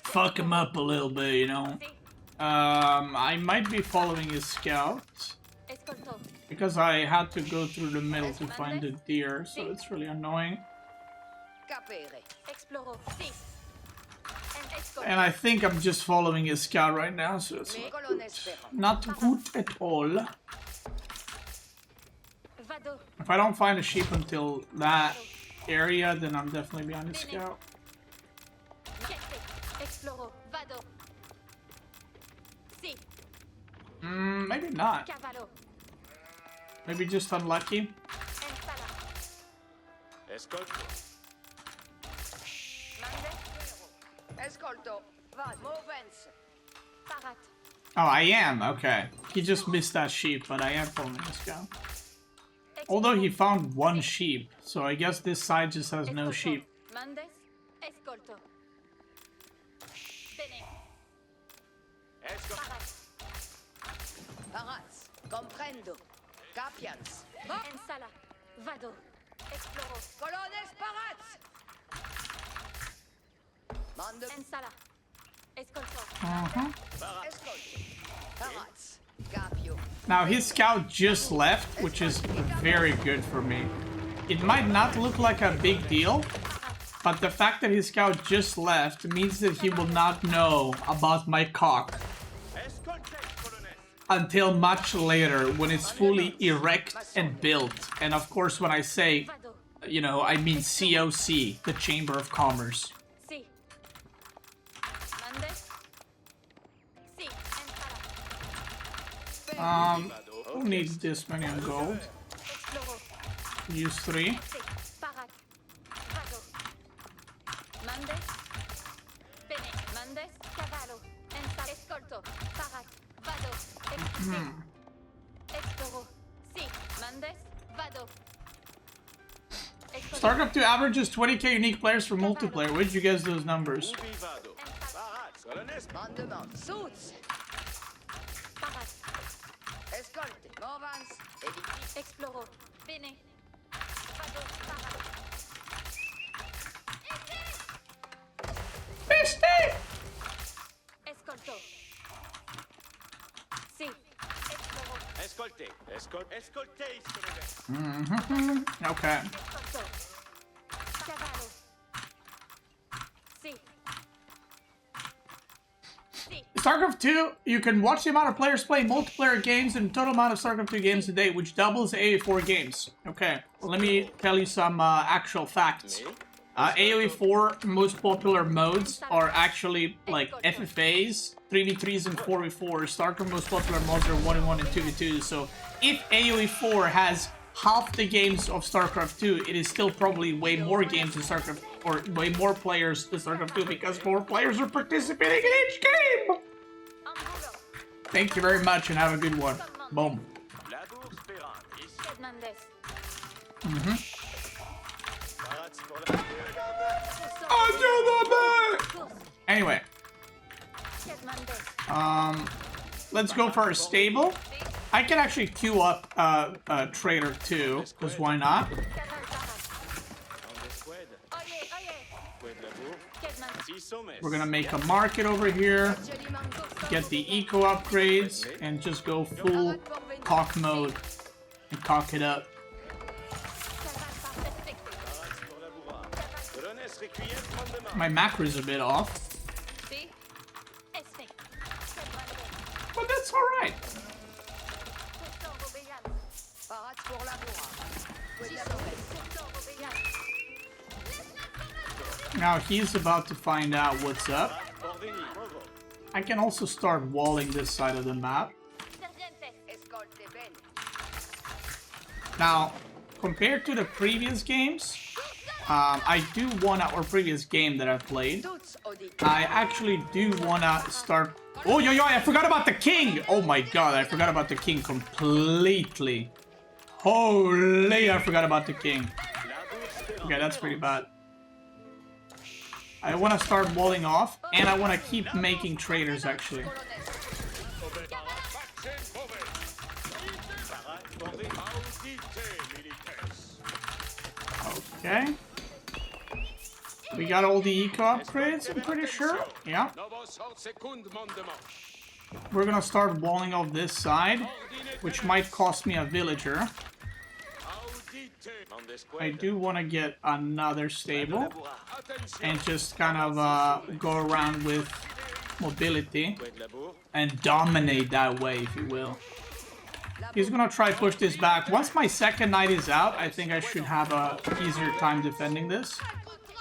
Fuck them up a little bit, you know. I might be following his scout. Escolto. Because I had to go through the middle to find the deer, so it's really annoying. Capere. Exploro. Si. And escolto. And I think I'm just following his scout right now, so it's not good at all. Vado. If I don't find a sheep until that area, then I'm definitely behind the scout. Siete. Exploro. Vado. Si. Maybe not. Cavallo. Maybe just unlucky. Ensala. Escolto. Mande. Escolto. Vad, movens. Parat. Oh, I am. Okay. He just missed that sheep, but I am following the scout. Although he found one sheep, so I guess this side just has no sheep. Mandes. Escolto. Bene. Escolto. Parat. Parats. Comprendo. Capians. Ensala. Vado. Exploro. Colones parats. Mande. Ensala. Escolto. Escolto. Parats. Capio. Now his scout just left, which is very good for me. It might not look like a big deal, but the fact that his scout just left means that he will not know about my cock Escolte, colonel. until much later when it's fully erect and built. And of course when I say, Vado. you know, I mean COC, the Chamber of Commerce. Si. Mandes. Si. Ensala. Who needs this many on gold? Exploro. Use 3. Si. Parat. Vado. Mandes. Bene. Mandes. Cavallo. Ensala. Escolto. Parat. Vado. Exploro. Si. Mandes. Vado. Escolto. StarCraft 2 averages 20k unique players for multiplayer. Where did you guess those numbers? Ubi vado. Parats, colonel. Mandement. Suits. Parat. Escolte. Movens. Editi. Exploro. Bene. Vado. Parat. Beastyqt! Escolto. Si. Exploro. Escolte. Escolteis, colonel. Okay. Escolto. Cavallo. Si. Si. StarCraft 2, you can watch the amount of players play multiplayer games and total amount of StarCraft 2 games a day, which doubles AOE4 games. Okay, well, let me tell you some actual facts. AOE4 most popular modes are actually like FFAs, 3v3s and 4v4s. StarCraft most popular mods are 1v1 and 2v2. So if AOE4 has half the games of StarCraft 2, it is still probably way more games in StarCraft, or way more players in StarCraft 2 because more players are participating in each game. Angulo. Thank you very much and have a good one. Boom. Labour sperantis. Sed Mandes. Parats pour la... Course. Anyway, Sed Mandes. let's go for a stable. I can actually queue up Trader 2, because why not? Caval Parat. On the squad. Oye, oye. Squad labour. Sed Mandes. 6 hommes. We're gonna make a market over here, get the eco upgrades, and just go full cock mode and cock it up. Caval Parat. Respecte. Parats pour labourar. Colonel requiesce mandement. My macro is a bit off, Si. Esfe. Sed Mandes. but that's alright. Pourtant obéant. Parats pour labourage. Pourtant obéant. Now he's about to find out what's up. Bordini. Provo. I can also start walling this side of the map. Sergentes. Escolte ben. Now, compared to the previous games, I do wanna, or previous game that I've played, Tuts audit. I actually do wanna start. Oh, yo, I forgot about the king! Oh my god, I forgot about the king completely. Holy, I forgot about the king. Labour sperantis. Okay, that's pretty bad. I wanna start walling off, and I wanna keep making traders actually. Parats bordini. Audite, militaires. Okay. We got all the eco upgrades, I'm pretty sure. Yeah. Novos hort secund mandement. We're gonna start walling off this side, which might cost me a villager. On the square. I do want to get another stable and just kind of go around with mobility and dominate that way, if you will. He's gonna try push this back. Once my second knight is out, I think I should have a easier time defending this.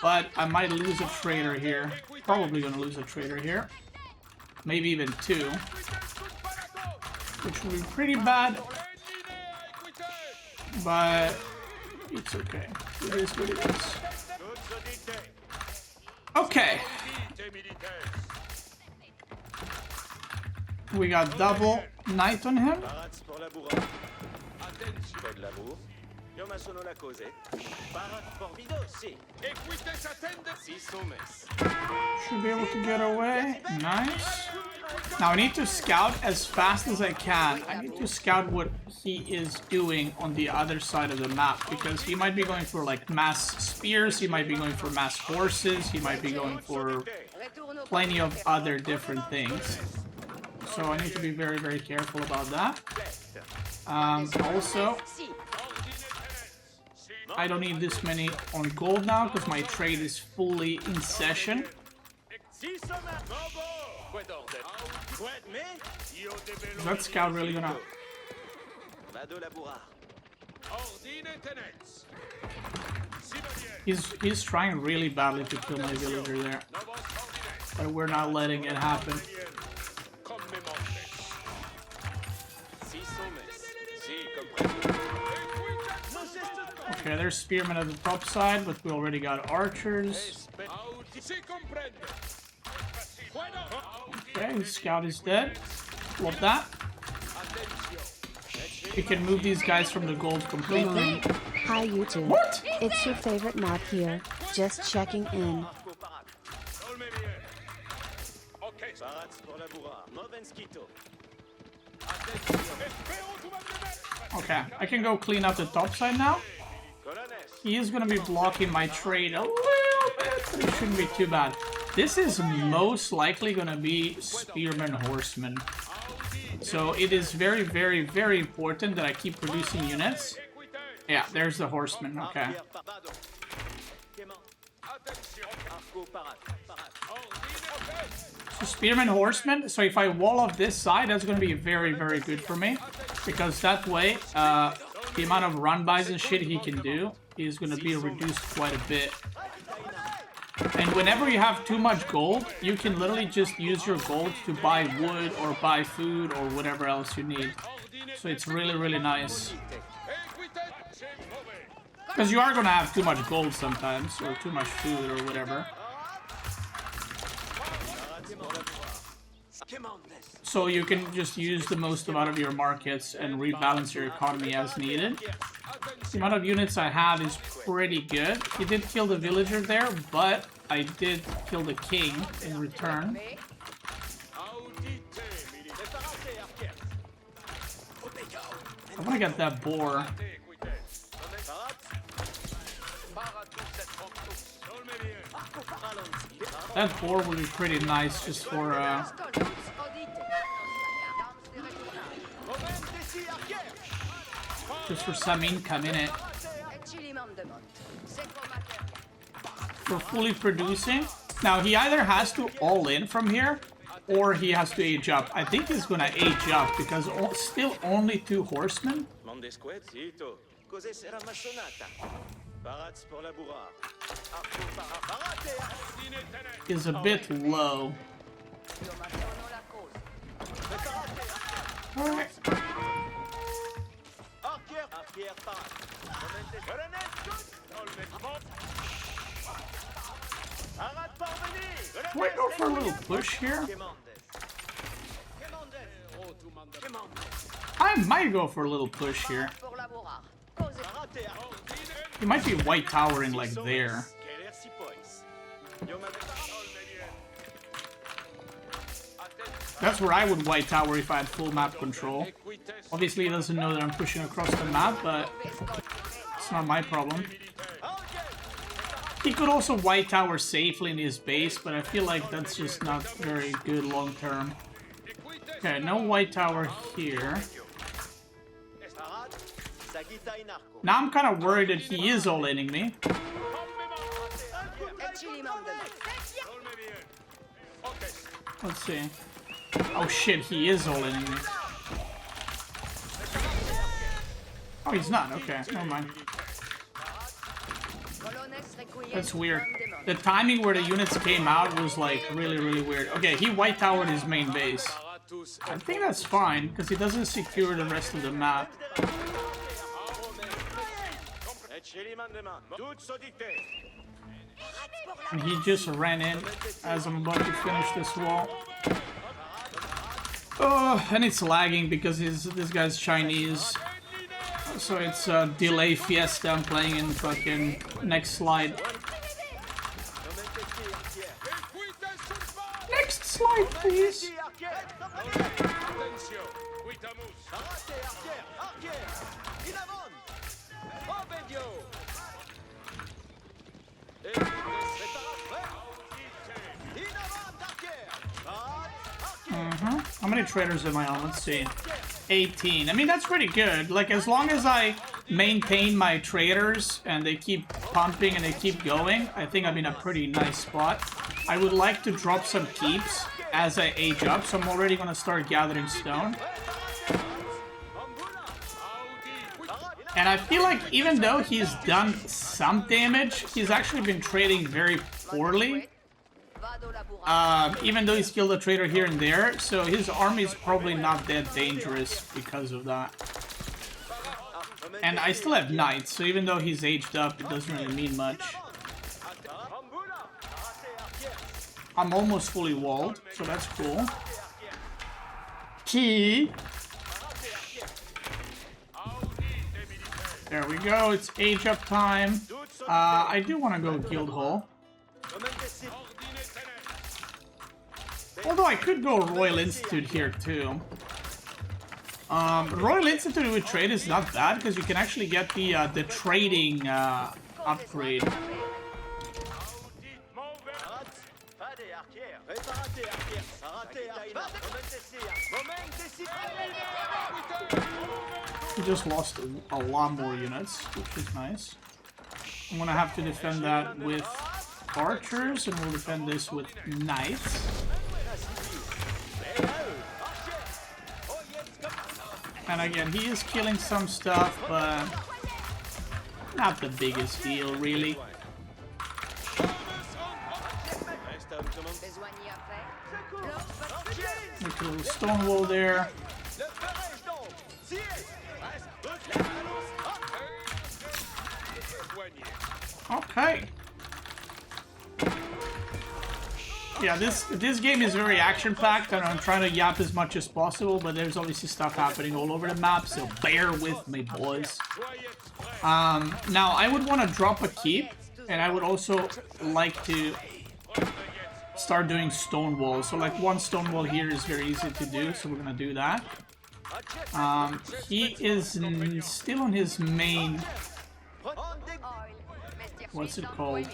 But I might lose a trader here. Probably gonna lose a trader here. Maybe even two. Which would be pretty bad. But it's okay. It is what it is. Okay. We got double knight on him. Parats pour laboureur. Fais de labour. Io ma sono la cose. Parats pour vido, si. Si sommes. Should be able to get away. Nice. Now I need to scout as fast as I can. I need to scout what he is doing on the other side of the map, because he might be going for like mass spears, he might be going for mass horses, he might be going for plenty of other different things. So I need to be very, very careful about that. Also, I don't need this many on gold now because my trade is fully in session. Is that scout really gonna... He's trying really badly to kill my villager there. But we're not letting it happen. Okay, there's spearmen at the top side, but we already got archers. Okay, his scout is dead. Love that. We can move these guys from the gold completely. Hi YouTube. What? It's your favorite map here. Just checking in. Okay, I can go clean up the top side now. He is going to be blocking my trade a little bit, but it shouldn't be too bad. This is most likely going to be Spearman Horseman. So it is very, very, very important that I keep producing units. Yeah, there's the Horseman, okay. So Spearman Horseman, so if I wall off this side, that's going to be very, very good for me. Because that way, the amount of run-bys and shit he can do is going to be reduced quite a bit. And whenever you have too much gold, you can literally just use your gold to buy wood or buy food or whatever else you need. So it's really, really nice. Because you are going to have too much gold sometimes, or too much food or whatever. So you can just use the most amount of your markets and rebalance your economy as needed. The amount of units I have is pretty good. He did kill the villager there, but I did kill the king in return. I want to get that boar. That boar would be pretty nice just for some income in it. For fully producing. Now he either has to all in from here, or he has to age up. I think he's gonna age up because still only 2 horsemen. Is a bit low. Alright. Might go for a little push here. I might go for a little push here. He might be white towering like there. That's where I would white tower if I had full map control. Obviously he doesn't know that I'm pushing across the map, but it's not my problem. He could also white tower safely in his base, but I feel like that's just not very good long term. Okay, no white tower here. Now I'm kind of worried that he is all-inning me. Let's see. Oh shit, he is all-inning me. Oh, he's not. Okay, never mind. That's weird. The timing where the units came out was like really, really weird. Okay, he white towered his main base. I think that's fine, because he doesn't secure the rest of the map. And he just ran in as I'm about to finish this wall. Oh, and it's lagging because this guy's Chinese. So it's delay fiesta I'm playing in fucking next slide. Next slide, please. How many traders am I on? Let's see. 18. I mean, that's pretty good. Like, as long as I maintain my traders and they keep pumping and they keep going, I think I'm in a pretty nice spot. I would like to drop some keeps as I age up, so I'm already going to start gathering stone. And I feel like even though he's done some damage, he's actually been trading very poorly. Even though he's killed a trader here and there, so his army is probably not that dangerous because of that. And I still have knights, so even though he's aged up, it doesn't really mean much. I'm almost fully walled, so that's cool. Key. There we go, it's age up time. I do want to go guild hall. Although I could go Royal Institute here too. Royal Institute with trade is not bad because you can actually get the trading upgrade. We just lost a lot more units, which is nice. I'm gonna have to defend that with archers, and we'll defend this with knights. And again, he is killing some stuff, but not the biggest deal, really. Make a little stone wall there. Okay. Yeah, this game is very action-packed, and I'm trying to yap as much as possible, but there's obviously stuff happening all over the map, so bear with me, boys. Now, I would want to drop a keep, and I would also like to start doing stone walls. So, like, one stone wall here is very easy to do, so we're going to do that. He is still on his main... What's it called?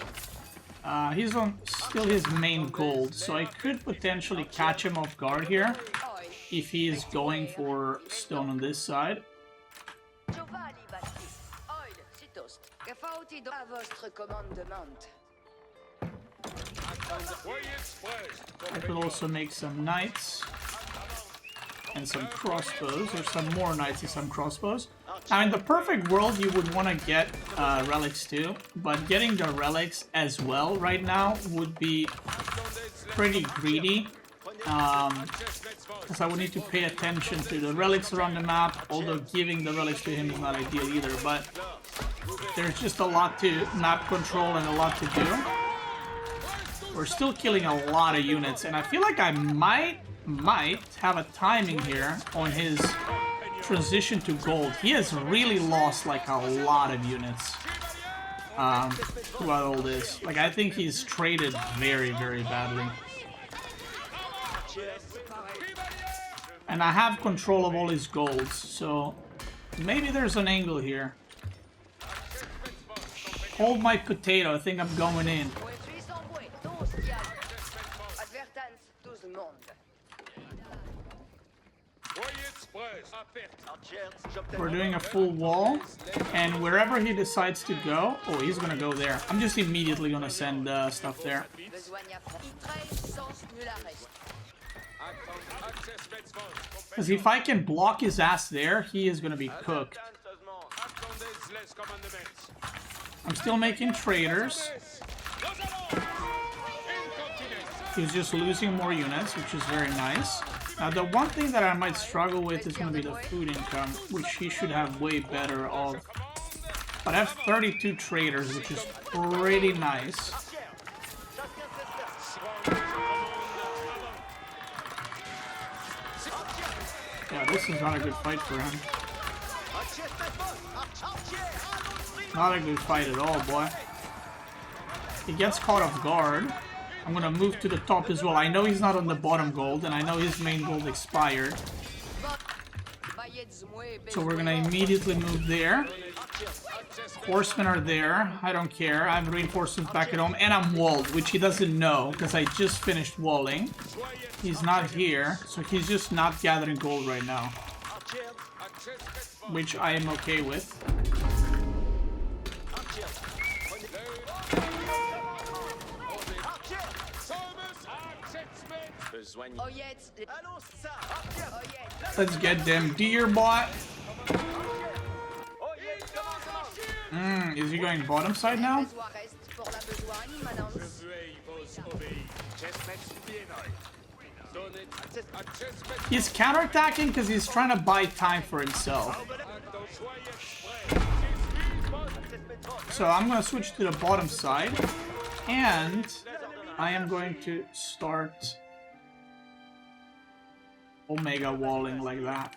He's on still his main gold, so I could potentially catch him off guard here if he is going for stone on this side. I could also make some knights and some crossbows, or some more knights and some crossbows. Now, in the perfect world, you would want to get relics too, but getting the relics as well right now would be pretty greedy, because I would need to pay attention to the relics around the map, although giving the relics to him is not ideal either, but there's just a lot to map control and a lot to do. We're still killing a lot of units, and I feel like I might have a timing here on his transition to gold. He has really lost like a lot of units throughout all this. Like, I think he's traded very, very badly. And I have control of all his golds, so maybe there's an angle here. Hold my potato, I think I'm going in. presse. À perte. We're doing a full wall, and wherever he decides to go, oh, he's gonna go there. I'm just immediately gonna send stuff there. Because if I can block his ass there, he is gonna be cooked. I'm still making traders. He's just losing more units, which is very nice. Now, the one thing that I might struggle with is going to be the food income, which he should have way better of. But I have 32 traders, which is pretty nice. Yeah, this is not a good fight for him. Not a good fight at all, boy. He gets caught off guard. I'm gonna move to the top as well. I know he's not on the bottom gold, and I know his main gold expired. So we're gonna immediately move there. Horsemen are there. I don't care. I have reinforcements back at home, and I'm walled, which he doesn't know, because I just finished walling. He's not here, so he's just not gathering gold right now. Which I am okay with. Let's get them deer, bot. Is he going bottom side now? He's counterattacking because he's trying to buy time for himself. So I'm going to switch to the bottom side. And I am going to start Omega walling like that.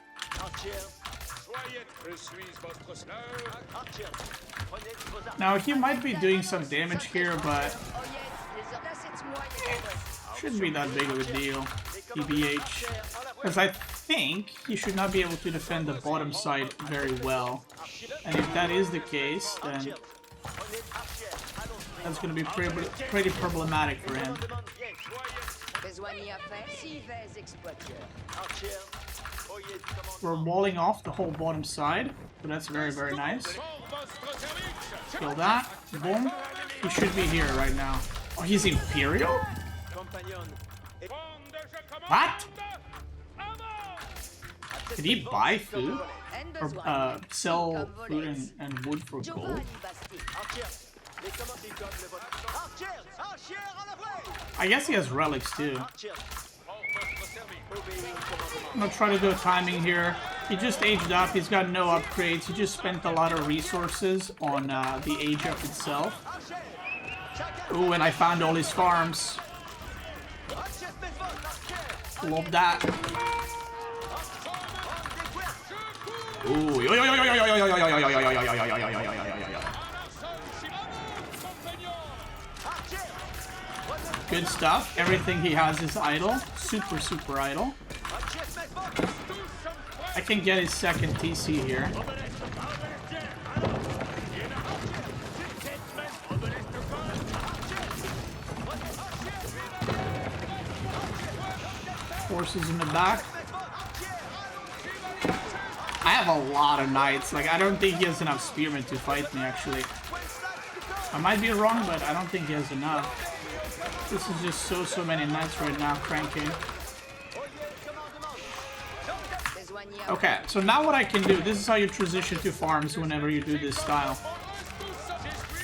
Now he might be doing some damage here, but shouldn't be that big of a deal, TBH. Because I think he should not be able to defend the bottom side very well. And if that is the case, then that's going to be pretty problematic for him. We're walling off the whole bottom side, so that's very, very nice. Kill that. Boom. He should be here right now. Oh, he's Imperial? What? Did he buy food? Or sell food and wood for gold? I guess he has relics too. I'm gonna try to do a timing here. He just aged up, he's got no upgrades, he just spent a lot of resources on the age up itself. Ooh, and I found all his farms. Love that. Ooh, good stuff. Everything he has is idle. Super, super idle. I can get his second TC here. Forces in the back. I have a lot of knights. Like, I don't think he has enough spearmen to fight me, actually. I might be wrong, but I don't think he has enough. This is just so many knights right now, cranking. Okay, so now what I can do, this is how you transition to farms whenever you do this style.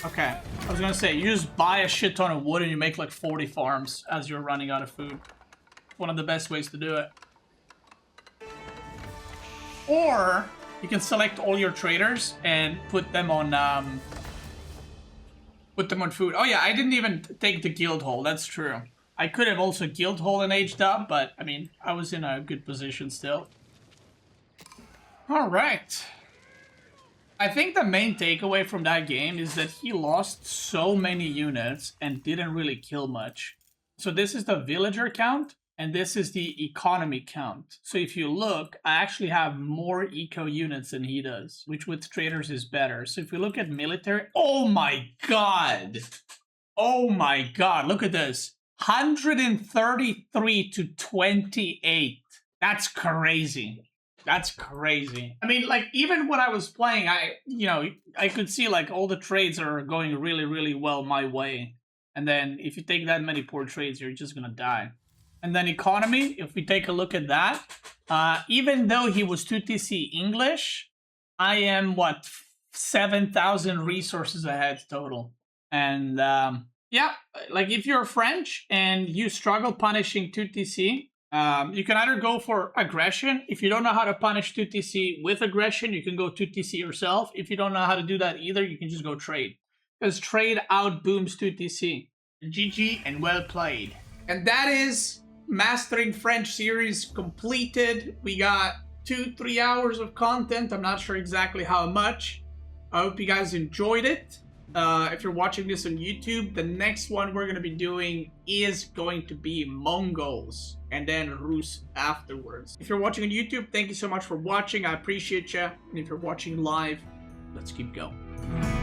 Okay, I was gonna say, you just buy a shit ton of wood and you make like 40 farms as you're running out of food. One of the best ways to do it. Or you can select all your traders and put them on food. Oh yeah, I didn't even take the guild hall. That's true. I could have also guild hall and aged up, but I mean, I was in a good position still. All right. I think the main takeaway from that game is that he lost so many units and didn't really kill much. So this is the villager count, and this is the economy count. So if you look, I actually have more eco units than he does, which with traders is better. So if we look at military, oh my god! Oh my god, look at this. 133 to 28. That's crazy. That's crazy. I mean, like, even when I was playing, I could see, like, all the trades are going really, really well my way. And then if you take that many poor trades, you're just gonna die. And then economy, if we take a look at that, even though he was 2TC English, I am, what, 7,000 resources ahead total. And, yeah, like, if you're French and you struggle punishing 2TC, you can either go for aggression. If you don't know how to punish 2TC with aggression, you can go 2TC yourself. If you don't know how to do that either, you can just go trade. Because trade outbooms 2TC. GG and well played. And that is Mastering French series completed. We got 2-3 hours of content. I'm not sure exactly how much. I hope you guys enjoyed it. If you're watching this on YouTube, the next one we're going to be doing is going to be Mongols and then Rus afterwards. If you're watching on YouTube, thank you so much for watching. I appreciate you. And if you're watching live, let's keep going.